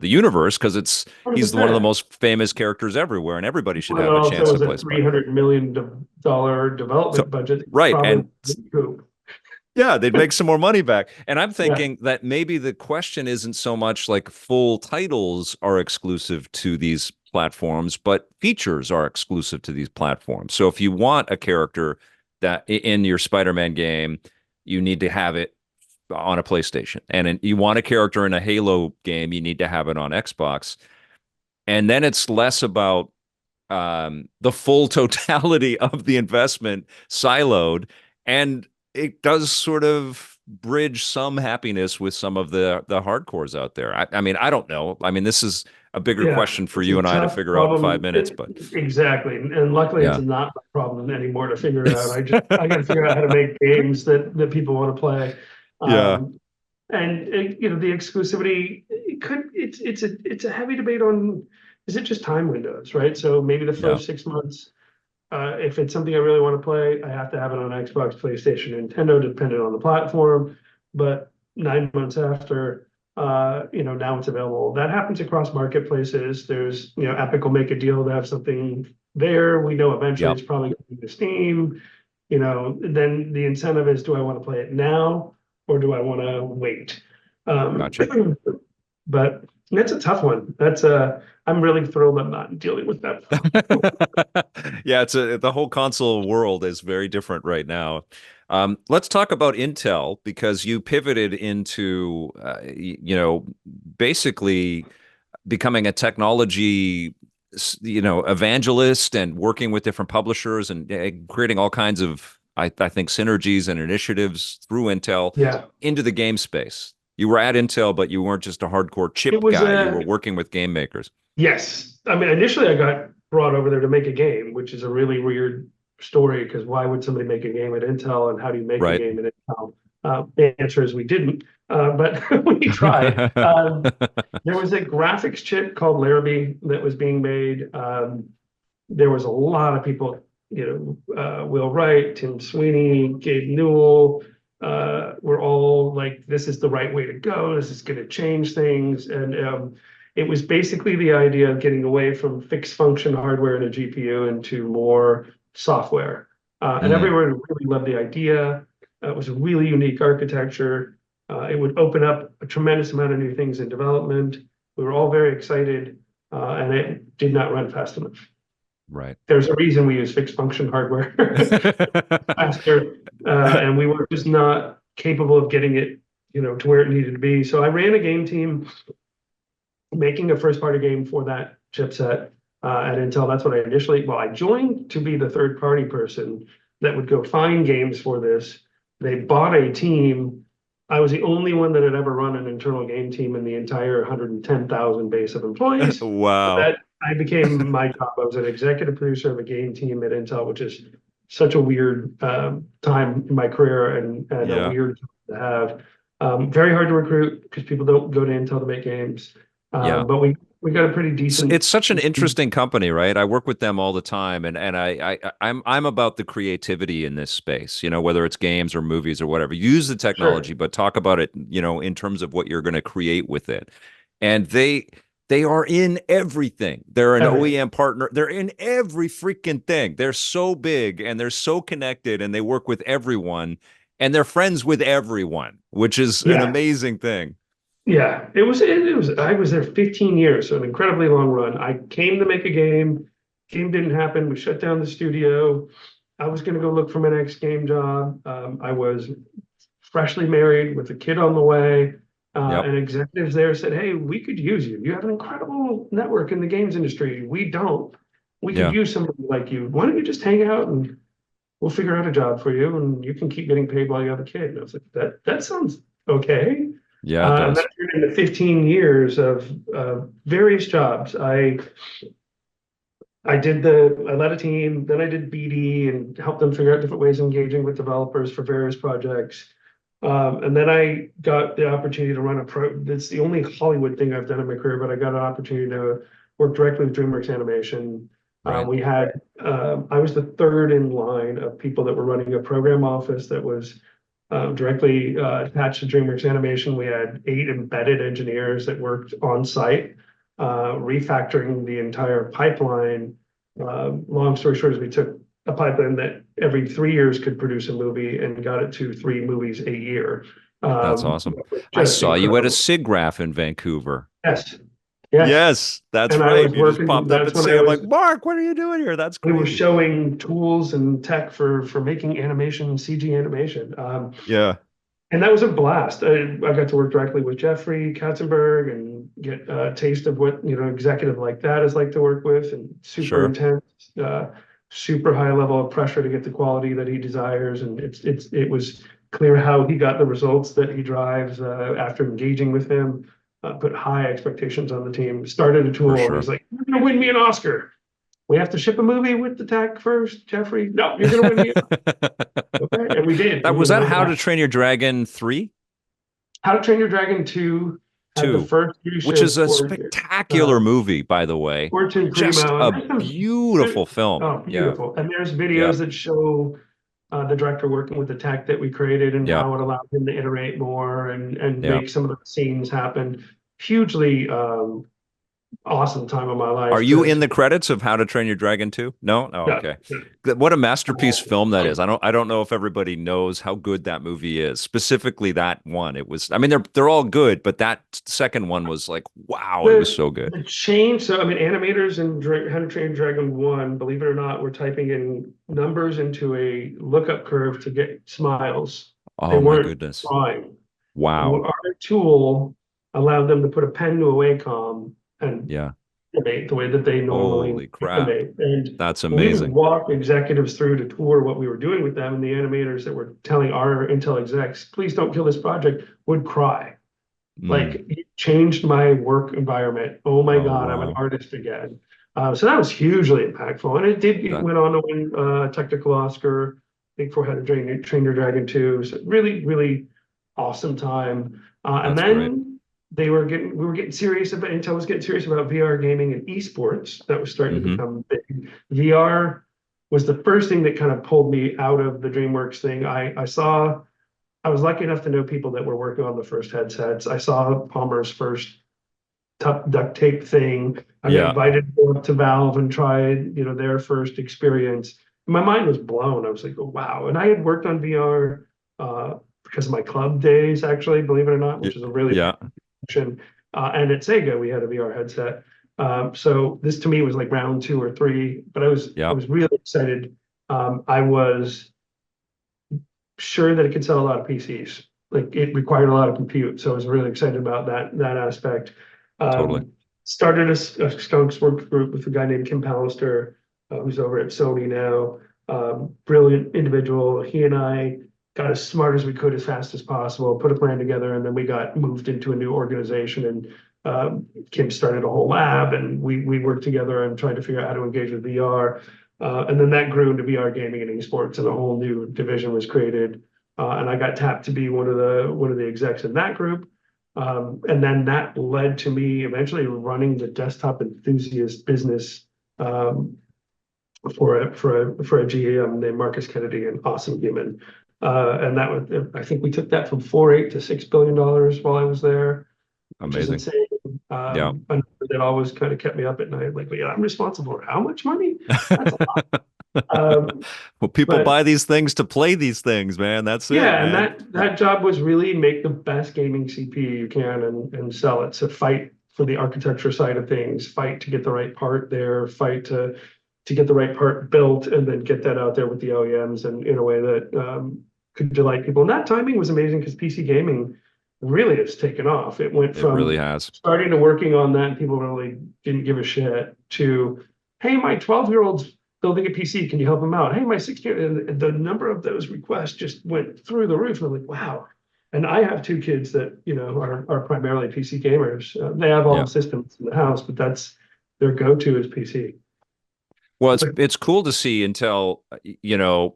universe, because he's one of the 100%. most famous characters everywhere, and everybody should Well, it have a also chance to was a play Spider-Man. $300 million So development budget, right, probably and recoup. yeah, they'd make some more money back. And I'm Yeah, thinking that maybe the question isn't so much like full titles are exclusive to these platforms, but features are exclusive to these platforms. So if you want a character that in your Spider-Man game, you need to have it on a PlayStation. And you want a character in a Halo game, you need to have it on Xbox. And then it's less about the full totality of the investment siloed, and it does sort of bridge some happiness with some of the hardcores out there. I mean, I don't know. I mean, this is a bigger yeah, question for it's you a and I to tough figure out in five problem. minutes, but Exactly, and luckily it's yeah. not my problem anymore to figure out. I got to figure out how to make games that people want to play. Yeah. Um, and the exclusivity, it's a heavy debate on, is it just time windows, right? So maybe the Yeah. first 6 months, if it's something I really want to play, I have to have it on Xbox, PlayStation, Nintendo, depending on the platform. But 9 months after, now it's available. That happens across marketplaces. There's, Epic will make a deal to have something there. We know eventually Yep. it's probably going to Steam. Then the incentive is, do I want to play it now or do I want to wait? Um, Gotcha. but that's a tough one. I'm really thrilled I'm not dealing with that. Yeah, the whole console world is very different right now. Let's talk about Intel, because you pivoted into, basically becoming a technology, evangelist and working with different publishers and creating all kinds of, I think, synergies and initiatives through Intel Yeah, into the game space. You were at Intel, but you weren't just a hardcore it chip was guy. You were a working with game makers. yes. I mean, initially I got brought over there to make a game, which is a really weird story because why would somebody make a game at Intel and how do you make a Right. game at Intel? The answer is we didn't, but we tried. There was a graphics chip called Larrabee that was being made. There was a lot of people, Will Wright, Tim Sweeney, Gabe Newell, were all like, this is the right way to go. This is going to change things. And it was basically the idea of getting away from fixed function hardware and a GPU into more software. And Mm, everyone really loved the idea. It was a really unique architecture. It would open up a tremendous amount of new things in development. We were all very excited, and it did not run fast enough. right. There's a reason we use fixed function hardware faster, and we were just not capable of getting it, to where it needed to be. So I ran a game team making a first party game for that chipset at Intel. That's what I joined to be the third party person that would go find games for this. They bought a team. I was the only one that had ever run an internal game team in the entire 110,000 base of employees. So Wow. that I became my job. I was an executive producer of a game team at Intel, which is such a weird time in my career and a Yeah. weird job to have. Very hard to recruit because people don't go to Intel to make games. Yeah. But we got a pretty decent. It's such an interesting company, right? I work with them all the time, and I'm about the creativity in this space, whether it's games or movies or whatever. Use the technology, Sure. but talk about it, in terms of what you're going to create with it. And they are in everything. They're an Everything. OEM partner. They're in every freaking thing. They're so big and they're so connected, and they work with everyone, and they're friends with everyone, which is an Yeah. amazing thing. Yeah. It was I was there 15 years, so an incredibly long run. I came to make a game. Game didn't happen. We shut down the studio. I was going to go look for my next game job. I was freshly married with a kid on the way. Yep. And executives there said, "Hey, we could use you. You have an incredible network in the games industry. We don't. We could Yeah. use somebody like you. Why don't you just hang out and we'll figure out a job for you, and you can keep getting paid while you have a kid." And I was like, that sounds okay. Yeah, it And that does. turned into 15 years of various jobs. I led a team, then I did BD and helped them figure out different ways of engaging with developers for various projects. And then I got the opportunity to run a pro. It's the only Hollywood thing I've done in my career, but I got an opportunity to work directly with DreamWorks Animation. Right. I was the third in line of people that were running a program office that was directly attached to DreamWorks Animation. We had 8 embedded engineers that worked on site, refactoring the entire pipeline. Long story short is we took a pipeline that every 3 years could produce a movie and got it to 3 movies a year. That's awesome. I Just saw you at a incredible. SIGGRAPH in Vancouver. Yes, yes. Yes, that's And I right. was You just working, popped up that's at when SIG. I'm like, Mark, what are you doing here? That's we were crazy. showing tools and tech for making animation, CG animation. Yeah, And that was a blast. I got to work directly with Jeffrey Katzenberg and get a taste of what, executive like that is like to work with, and super sure. intense, super high level of pressure to get the quality that he desires. And it was clear how he got the results that he drives after engaging with him. Put high expectations on the team. Started a For tool, and he's sure. like, "You're gonna win me an Oscar. We have to ship a movie with the tech first, Jeffrey. No, you're gonna win me. Okay." And we did. That We was that won How that. to Train Your Dragon 3? How to Train Your Dragon 2 had the 2, first which is leadership a uh, spectacular movie, by the way. Fortune Just Primo, and a there's some beautiful film. oh, Yeah. beautiful. And there's Yeah. videos that show the director working with the tech that we created and Yeah. how it allowed him to iterate more and Yeah. make some of the scenes happen. Hugely awesome time of my Are life you to, in to the credits of How to Train Your Dragon 2? No? Oh, yeah, okay. yeah. What a masterpiece film that is. I don't know if everybody knows how good that movie is. Specifically that one. It was, I mean, they're all good, but that second one was like, wow, it was The so good. the change, so I mean, animators in How to Train Your Dragon 1, believe it or not, were typing in numbers into a lookup curve to get smiles. They Oh my weren't goodness. drawing. Wow. Our tool allowed them to put a pen to a Wacom and Yeah. animate the way that they normally Holy crap. animate. And That's we would amazing. walk executives through to tour what we were doing with them, and the animators that were telling our Intel execs, "Please don't kill this project," would cry. Like, Mm. it changed my work environment. Oh my Oh God, I'm an wow. artist again. So that was hugely impactful. And it That went on to win a technical Oscar, I think, for How to Train Your Dragon 2. So really, really awesome time. And that's great. then we were getting serious about, Intel was getting serious about VR gaming and esports. That was starting to Hmm. become big. VR was the first thing that kind of pulled me out of the DreamWorks thing. I was lucky enough to know people that were working on the first headsets. I saw Palmer's first duct tape thing. I got Yeah. invited to go up to Valve and try, their first experience. My mind was blown. I was like, oh, wow. And I had worked on VR because of my club days, actually, believe it or not, Y- which is a really big Yeah. function. And at Sega, we had a VR headset. So this to me was like round 2 or 3, but I Yeah. was really excited. I was sure that it could sell a lot of PCs. Like, it required a lot of compute, so I was really excited about that aspect. Totally. Started a Skunks work group with a guy named Kim Pallister, who's over at Sony now. Brilliant individual. He and I got as smart as we could as fast as possible, put a plan together, and then we got moved into a new organization. And Kim started a whole lab, and we worked together and trying to figure out how to engage with VR. And then that grew into VR gaming and esports, and a whole new division was created. And I got tapped to be one of the execs in that group. And then that led to me eventually running the desktop enthusiast business for a GM named Marcus Kennedy, an awesome human. And that was, I think we took that from 4.8 to $6 billion while I was there, which is Amazing. insane. Yeah. And that always kind of kept me up at night. Like, yeah, I'm responsible for how much money? That's a lot. Well, people But buy these things to play these things, man. That's it, yeah, and man. that job was really make the best gaming CPU you can and sell it. So fight for the architecture side of things, fight to get the right part there, fight to get the right part built, and then get that out there with the OEMs and in a way that could delight people. And that timing was amazing because PC gaming really has taken off. It went It really from has. starting to working on that, and people really didn't give a shit, to, hey, my 12-year-old's building a PC. Can you help him out? Hey, my 16 and the number of those requests just went through the roof. And I'm like, wow. And I have two kids that, are primarily PC gamers. They have all Yeah. the systems in the house, but that's their go-to is PC. Well, But it's cool to see Intel, uh,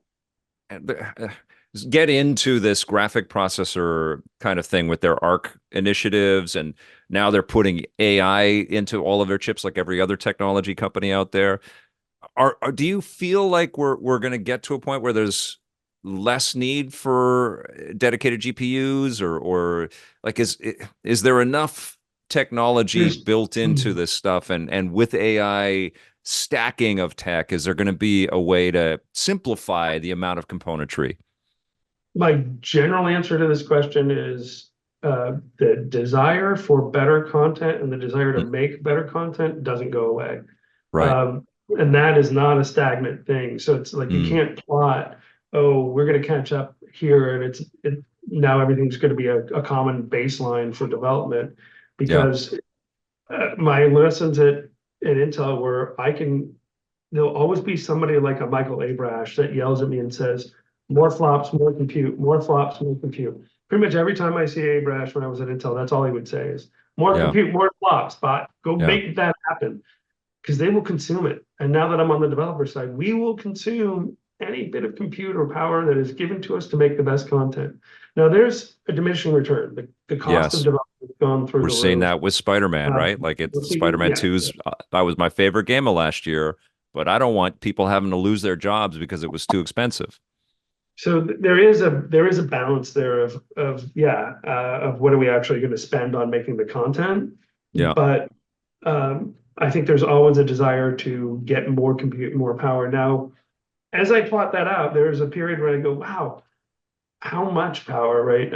get into this graphic processor kind of thing with their ARC initiatives, and now they're putting AI into all of their chips, like every other technology company out there. Do you feel like we're going to get to a point where there's less need for dedicated GPUs, or like is there enough technology there's built into this stuff, and with AI stacking of tech, is there going to be a way to simplify the amount of componentry? my general answer to this question is the desire for better content and the desire to Mm, make better content doesn't go away. right. Um, and that is not a stagnant thing. So it's like you Mm, can't plot, oh, we're going to catch up here, and now everything's going to be a common baseline for development, yeah. because my lessons at Intel were there'll always be somebody like a Michael Abrash that yells at me and says, more flops, more compute, more flops, more compute. Pretty much every time I see Abrash when I was at Intel, that's all he would say is more Yeah. compute, more flops, but go Yeah. make that happen, because they will consume it. And now that I'm on the developer side, we will consume any bit of compute or power that is given to us to make the best content. Now there's a diminishing return. The cost of Yes. development has gone through We're the seeing roof. that with Spider-Man, right? Like We'll it's see, Spider-Man yeah. 2's that was my favorite game of last year, but I don't want people having to lose their jobs because it was too expensive. So there is a balance there of what are we actually going to spend on making the content, Yeah. but I think there's always a desire to get more compute, more power. Now, as I plot that out, there's a period where I go, wow, how much power, right?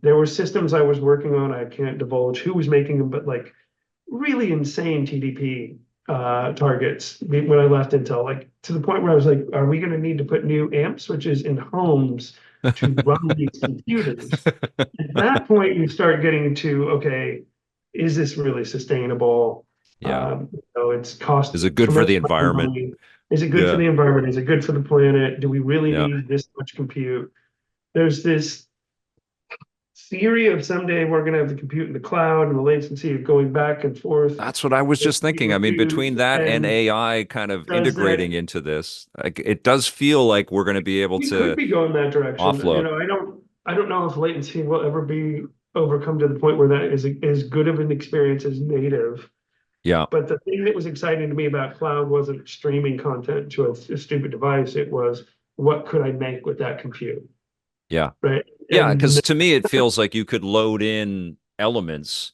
There were systems I was working on. I can't divulge who was making them, but like really insane TDP targets when I left Intel, like to the point where I was like, are we going to need to put new amp switches in homes to run these computers? At that point, you start getting to, okay, is this really sustainable? Yeah. It's cost Is it good for tremendous the amount of environment? money. Is it good for Yeah. the environment? Is it good for the planet? Do we really Yeah. need this much compute? There's this theory of someday we're going to have the compute in the cloud and the latency of going back and forth That's what I was will just be thinking. I mean, between reduced. that and And AI kind of does integrating that, into this, like, it does feel like we're going to be able we could to be going that direction. offload. I don't know if latency will ever be overcome to the point where that is as good of an experience as native. Yeah. But the thing that was exciting to me about cloud wasn't streaming content to a stupid device. It was, what could I make with that compute, Yeah. right? Yeah. And Because to me, it feels like you could load in elements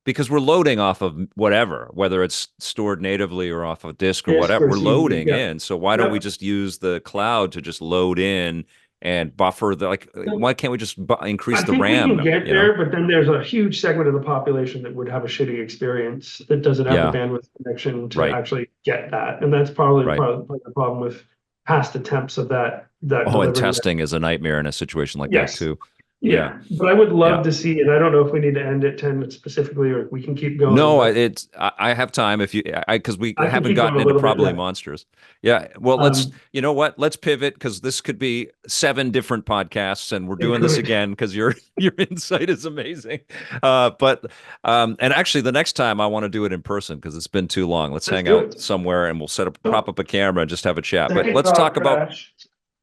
because we're loading off of whatever, whether it's stored natively or off a disk or disk whatever, or we're CD, loading yeah, in. So why don't we yep. just use the cloud to just load in and buffer why can't we just increase I the think we can RAM, get there, but then there's a huge segment of the population that would have a shitty experience that doesn't have the Yeah, bandwidth connection to right, actually get that. And that's probably right. the problem with past attempts of that Oh, and delivering that. testing is a nightmare in a situation like that Yes. too. Yeah, Yeah. But I would yeah. love to see, and I don't know if we need to end at 10 specifically, or we can keep going, No, but I have time if you because we I can haven't keep going gotten a into little bit. probably Yeah. monsters. Yeah, well, Um, you know what? Let's pivot because this could be 7 different podcasts, and we're it doing this could. again because your your insight is amazing. But and actually, the next time I want to do it in person because it's been too long. Let's Let's hang do out it. somewhere and we'll set up Oh, prop up a camera and just have a chat. But second let's thought talk about crash.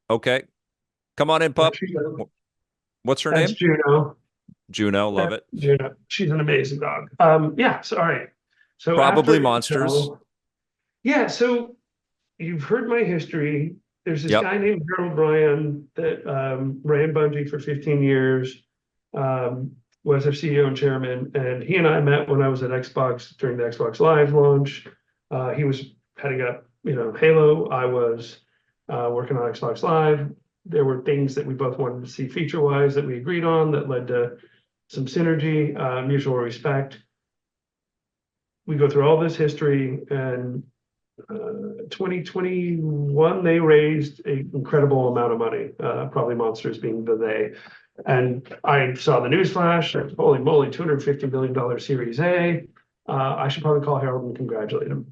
okay. Come on in, pup. What's her That's name? Juno. Juno. Love That's it. Juno. She's an amazing dog. Yeah. So, all right. So Probably after monsters. Intel, yeah. So you've heard my history. There's this Yep. guy named Harold Bryan that ran Bungie for 15 years, was their CEO and chairman, and he and I met when I was at Xbox during the Xbox Live launch. He was heading up, Halo. I was working on Xbox Live. There were things that we both wanted to see feature-wise that we agreed on that led to some synergy, mutual respect. We go through all this history, and 2021 they raised an incredible amount of money, probably Monsters being the they, And I saw the news flash, holy moly, $250 million Series A. I should probably call Harold and congratulate him.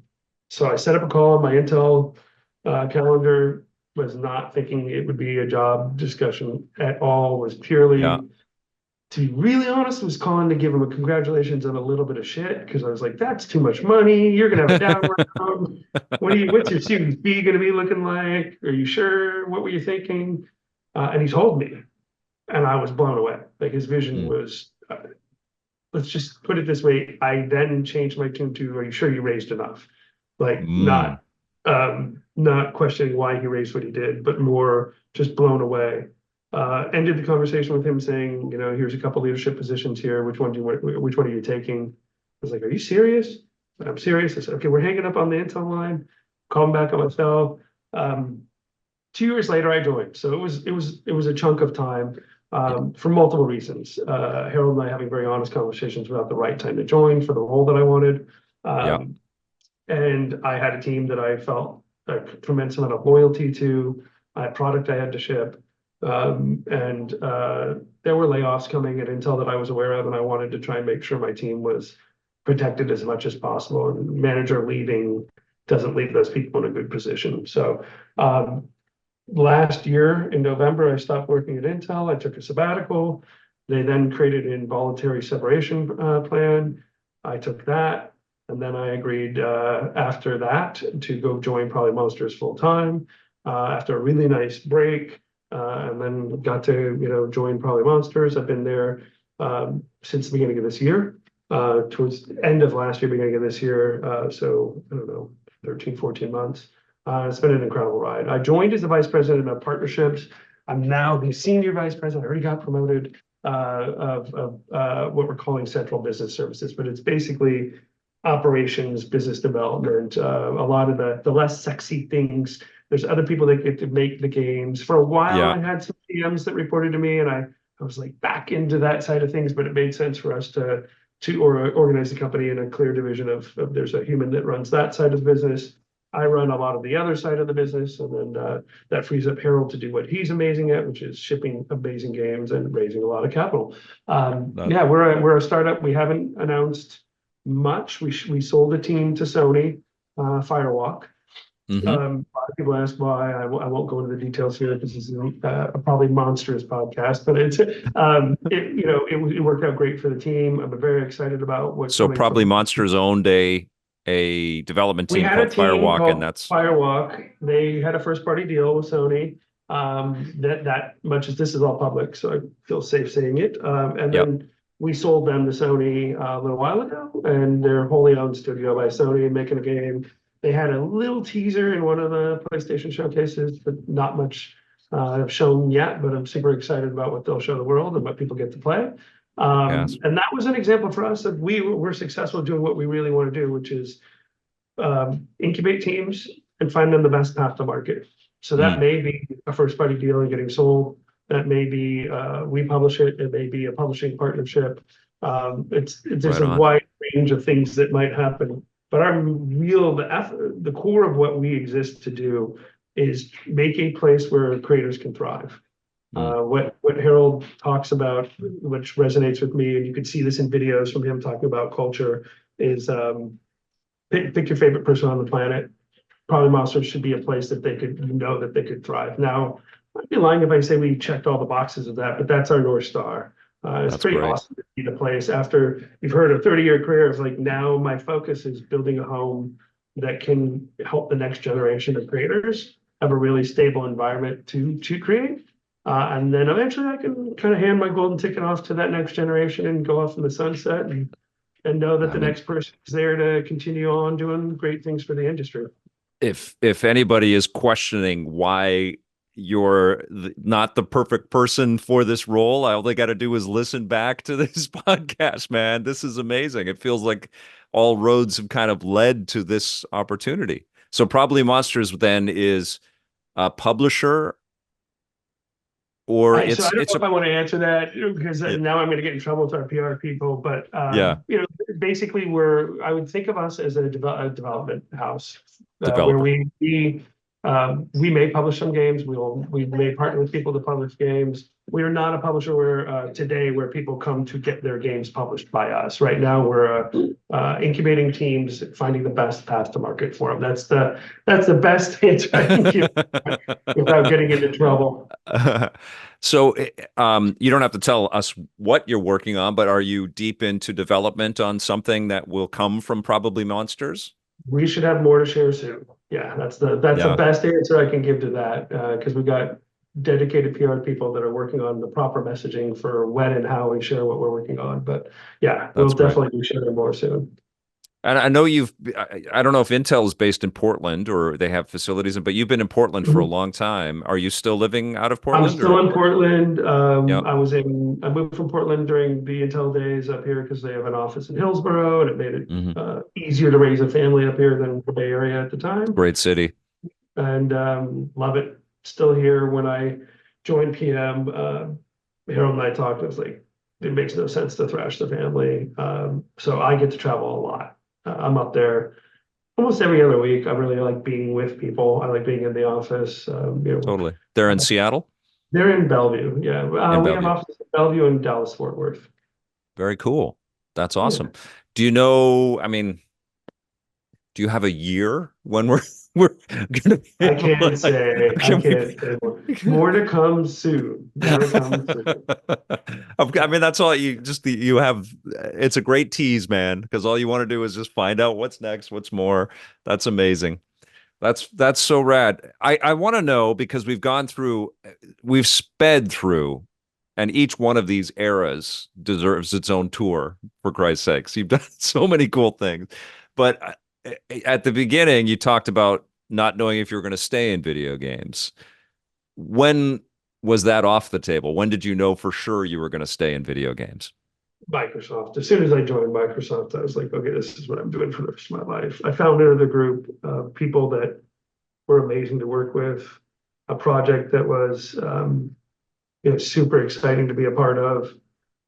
So I set up a call on my Intel calendar, was not thinking it would be a job discussion at all, was Yeah. purely, to be really honest, was calling to give him a congratulations and a little bit of shit, because I was like, that's too much money. You're gonna have a down round. What's your Series B gonna be looking like? Are you sure? What were you thinking? And he told me, and I was blown away. Like his vision Mm. was, let's just put it this way. I then changed my tune to, are you sure you raised enough? Like Mm. not questioning why he raised what he did, but more just blown away. Ended the conversation with him saying, here's a couple leadership positions here. Which one are you taking? I was like, are you serious? I'm serious. I said, okay, we're hanging up on the Intel line. Call him back on my cell. 2 years later, I joined. So it was a chunk of time for multiple reasons. Harold and I having very honest conversations about the right time to join for the role that I wanted. Yeah. And I had a team that I felt a tremendous amount of loyalty to. I had product I had to ship. And there were layoffs coming at Intel that I was aware of, and I wanted to try and make sure my team was protected as much as possible. And manager leaving doesn't leave those people in a good position. So last year in November, I stopped working at Intel. I took a sabbatical. They then created an involuntary separation plan. I took that. And then I agreed after that to go join ProbablyMonsters full time after a really nice break. And then got to, join ProbablyMonsters. I've been there since the beginning of this year, towards the end of last year, beginning of this year. So I don't know, 13, 14 months. It's been an incredible ride. I joined as the vice president of partnerships. I'm now the senior vice president. I already got promoted of what we're calling central business services, but it's basically operations, business development, a lot of the less sexy things. There's other people that get to make the games. For a while, Yeah. I had some PMs that reported to me, and I was like back into that side of things, but it made sense for us to organize the company in a clear division of there's a human that runs that side of the business. I run a lot of the other side of the business, and then that frees up Harold to do what he's amazing at, which is shipping amazing games and raising a lot of capital. That, Yeah, we're a startup. We haven't announced much. We sold a team to Sony, Firewalk. mhm. A lot of people ask why. I won't go into the details here because this is probably Monsters podcast, but it worked out great for the team. I'm very excited about what's So coming probably from. Monsters owned a development We team had a called team Firewalk, and called that's Firewalk. They had a first party deal with Sony. That much as this is all public, so I feel safe saying it. And yep. then we sold them to Sony a little while ago, and they're wholly owned studio by Sony making a game. They had a little teaser in one of the PlayStation showcases, but not much shown yet. But I'm super excited about what they'll show the world and what people get to play. Yes. And that was an example for us of we were successful doing what we really want to do, which is incubate teams and find them the best path to market. So that Mm. may be a first party deal and getting sold. That may be we publish it. It may be a publishing partnership. There's Right a on. wide range of things that might happen. But the core of what we exist to do is make a place where creators can thrive. Mm. What Harold talks about, which resonates with me, and you can see this in videos from him talking about culture, is pick your favorite person on the planet. Probably Monsters should be a place that they could thrive. Now, I'd be lying if I say we checked all the boxes of that, but that's our North Star. It's That's pretty great. awesome to see the place after you've heard a 30-year career. It's like now my focus is building a home that can help the next generation of creators have a really stable environment to create. And then eventually I can kind of hand my golden ticket off to that next generation and go off in the sunset and know that I the mean, next person is there to continue on doing great things for the industry. if anybody is questioning why you're not the perfect person for this role, all they got to do is listen back to this podcast, man. This is amazing. It feels like all roads have kind of led to this opportunity. So probably Monsters then is a publisher, or So I don't it's know a if I want to answer that because yeah, now I'm going to get in trouble with our PR people. But yeah, basically, I would think of us as a development house where developer. we We may publish some games. We may partner with people to publish games. We are not a publisher where today where people come to get their games published by us. Right now, we're incubating teams, finding the best path to market for them. That's the best answer I can give without getting into trouble. So, you don't have to tell us what you're working on, but are you deep into development on something that will come from Probably Monsters? We should have more to share soon. Yeah, that's the Yeah, best answer I can give to that, because we got dedicated PR people that are working on the proper messaging for when and how we share what we're working on. But yeah, we'll that's great. definitely be sharing more soon. And I know I don't know if Intel is based in Portland or they have facilities, but you've been in Portland for a Mhm. long time. Are you still living out of I'm Portland still or? in Portland. Yeah. I moved from Portland during the Intel days up here because they have an office in Hillsborough, and it made it Hmm. easier to raise a family up here than the Bay Area at the time. Great city. And love it. Still here. When I joined PM, Harold and I talked. It was like it makes no sense to thrash the family. So I get to travel a lot. I'm up there almost every other week. I really like being with people. I like being in the office. Totally. They're in Seattle, They're in Bellevue. Yeah, in we have Bellevue. offices in Bellevue and Dallas Fort Worth. Very cool. That's Yeah, awesome. Do you know, I mean, do you have a year when we're gonna be I able can't to, say. I can we, can't say more. More to come soon. More to come soon. I mean, that's all you have. It's a great tease, man, because all you want to do is just find out what's next, what's more. That's amazing. That's so rad. I want to know because we've sped through, and each one of these eras deserves its own tour, for Christ's sakes. You've done so many cool things. But at the beginning, you talked about not knowing if you were going to stay in video games. When was that off the table? When did you know for sure you were going to stay in video games? Microsoft. As soon as I joined Microsoft, I was like, okay, this is what I'm doing for the rest of my life. I found another group of people that were amazing to work with, a project that was super exciting to be a part of.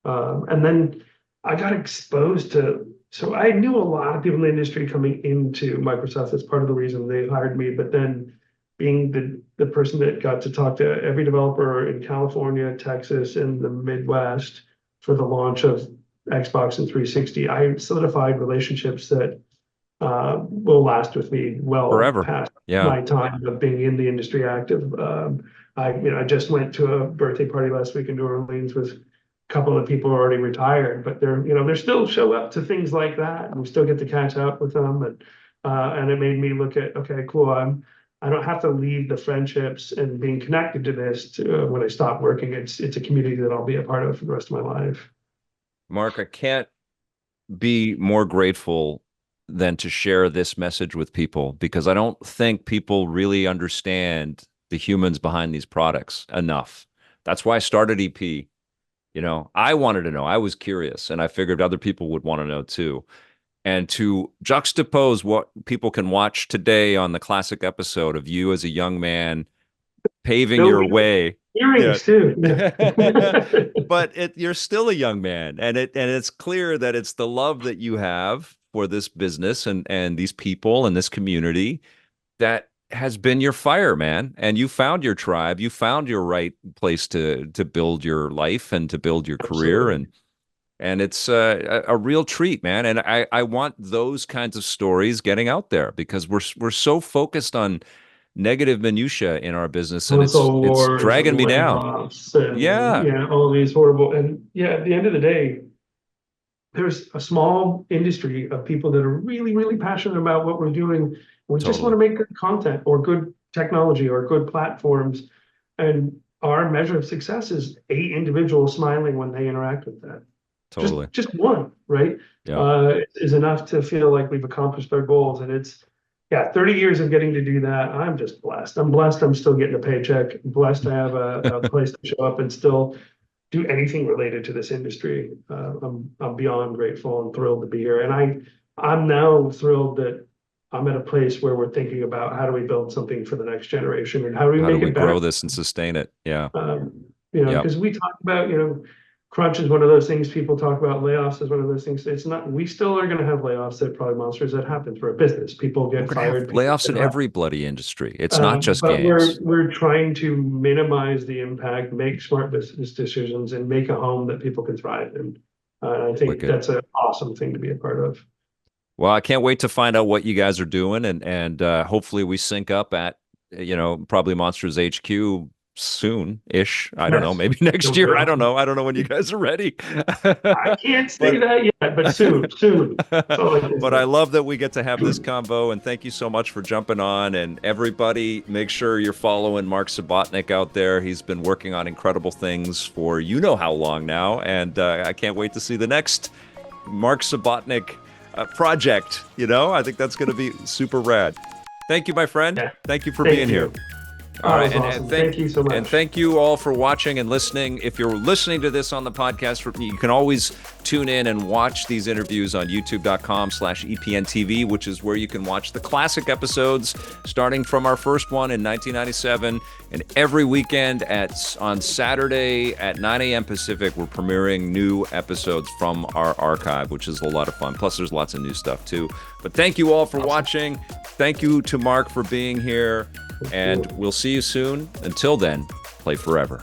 And then I got exposed to, so I knew a lot of people in the industry coming into Microsoft. That's part of the reason they hired me. But then being the person that got to talk to every developer in California, Texas, and the Midwest for the launch of Xbox and 360, I solidified relationships that will last with me well Forever. past Yeah, my time of being in the industry active. I just went to a birthday party last week in New Orleans with a couple of people who are already retired, but they're still show up to things like that, and we still get to catch up with them, and it made me look at, okay, cool. I don't have to leave the friendships and being connected to this when I stop working. It's a community that I'll be a part of for the rest of my life. Mark, I can't be more grateful than to share this message with people because I don't think people really understand the humans behind these products enough. That's why I started EP. I wanted to know. I was curious, and I figured other people would want to know too. And to juxtapose what people can watch today on the classic episode of you as a young man paving No your way. Yeah. earrings too. But you're still a young man, and it's clear that it's the love that you have for this business and these people and this community that has been your fire, man. And you found your tribe, you found your right place to build your life and to build your career, Absolutely. and it's a real treat, man. And I want those kinds of stories getting out there because we're so focused on negative minutia in our business, and Console it's wars and dragging me down. layoffs and Yeah, all these horrible, and at the end of the day, there's a small industry of people that are really, really passionate about what we're doing. We just want totally, to make good content or good technology or good platforms. And our measure of success is eight individuals smiling when they interact with that. totally. Just one, right? Yeah. Is enough to feel like we've accomplished our goals. And it's, 30 years of getting to do that. I'm just blessed. I'm blessed I'm still getting a paycheck. I'm blessed I have a place to show up and still do anything related to this industry. I'm beyond grateful and thrilled to be here. And I'm now thrilled that I'm at a place where we're thinking about how do we build something for the next generation and how do we How do make we it better? grow this and sustain it? Yeah. Um, Yeah. because we talk about, crunch is one of those things people talk about. Layoffs is one of those things. It's not. We still are going to have layoffs at Probably Monsters. That happens for a business. People We're get gonna have fired. layoffs in every bloody industry. It's not just But games. we're trying to minimize the impact, make smart business decisions, and make a home that people can thrive in. I think Wicked. that's an awesome thing to be a part of. Well, I can't wait to find out what you guys are doing, and hopefully we sync up at Probably Monsters HQ soon-ish. I don't know, maybe next year. I don't know. I don't know when you guys are ready. I can't say that yet, but soon. But I love that we get to have this combo, and thank you so much for jumping on. And everybody, make sure you're following Mark Subotnick out there. He's been working on incredible things for you know how long now, and I can't wait to see the next Mark Subotnick project. I think that's going to be super rad. Thank you, my friend. Yeah. Thank you for being here. All right, awesome. Thank you so much. And thank you all for watching and listening. If you're listening to this on the podcast, you can always tune in and watch these interviews on youtube.com/EPNTV, which is where you can watch the classic episodes, starting from our first one in 1997. And every weekend on Saturday at 9 a.m. Pacific, we're premiering new episodes from our archive, which is a lot of fun. Plus, there's lots of new stuff, too. But thank you all for watching. Thank you to Mark for being here. And we'll see you soon. Until then, play forever.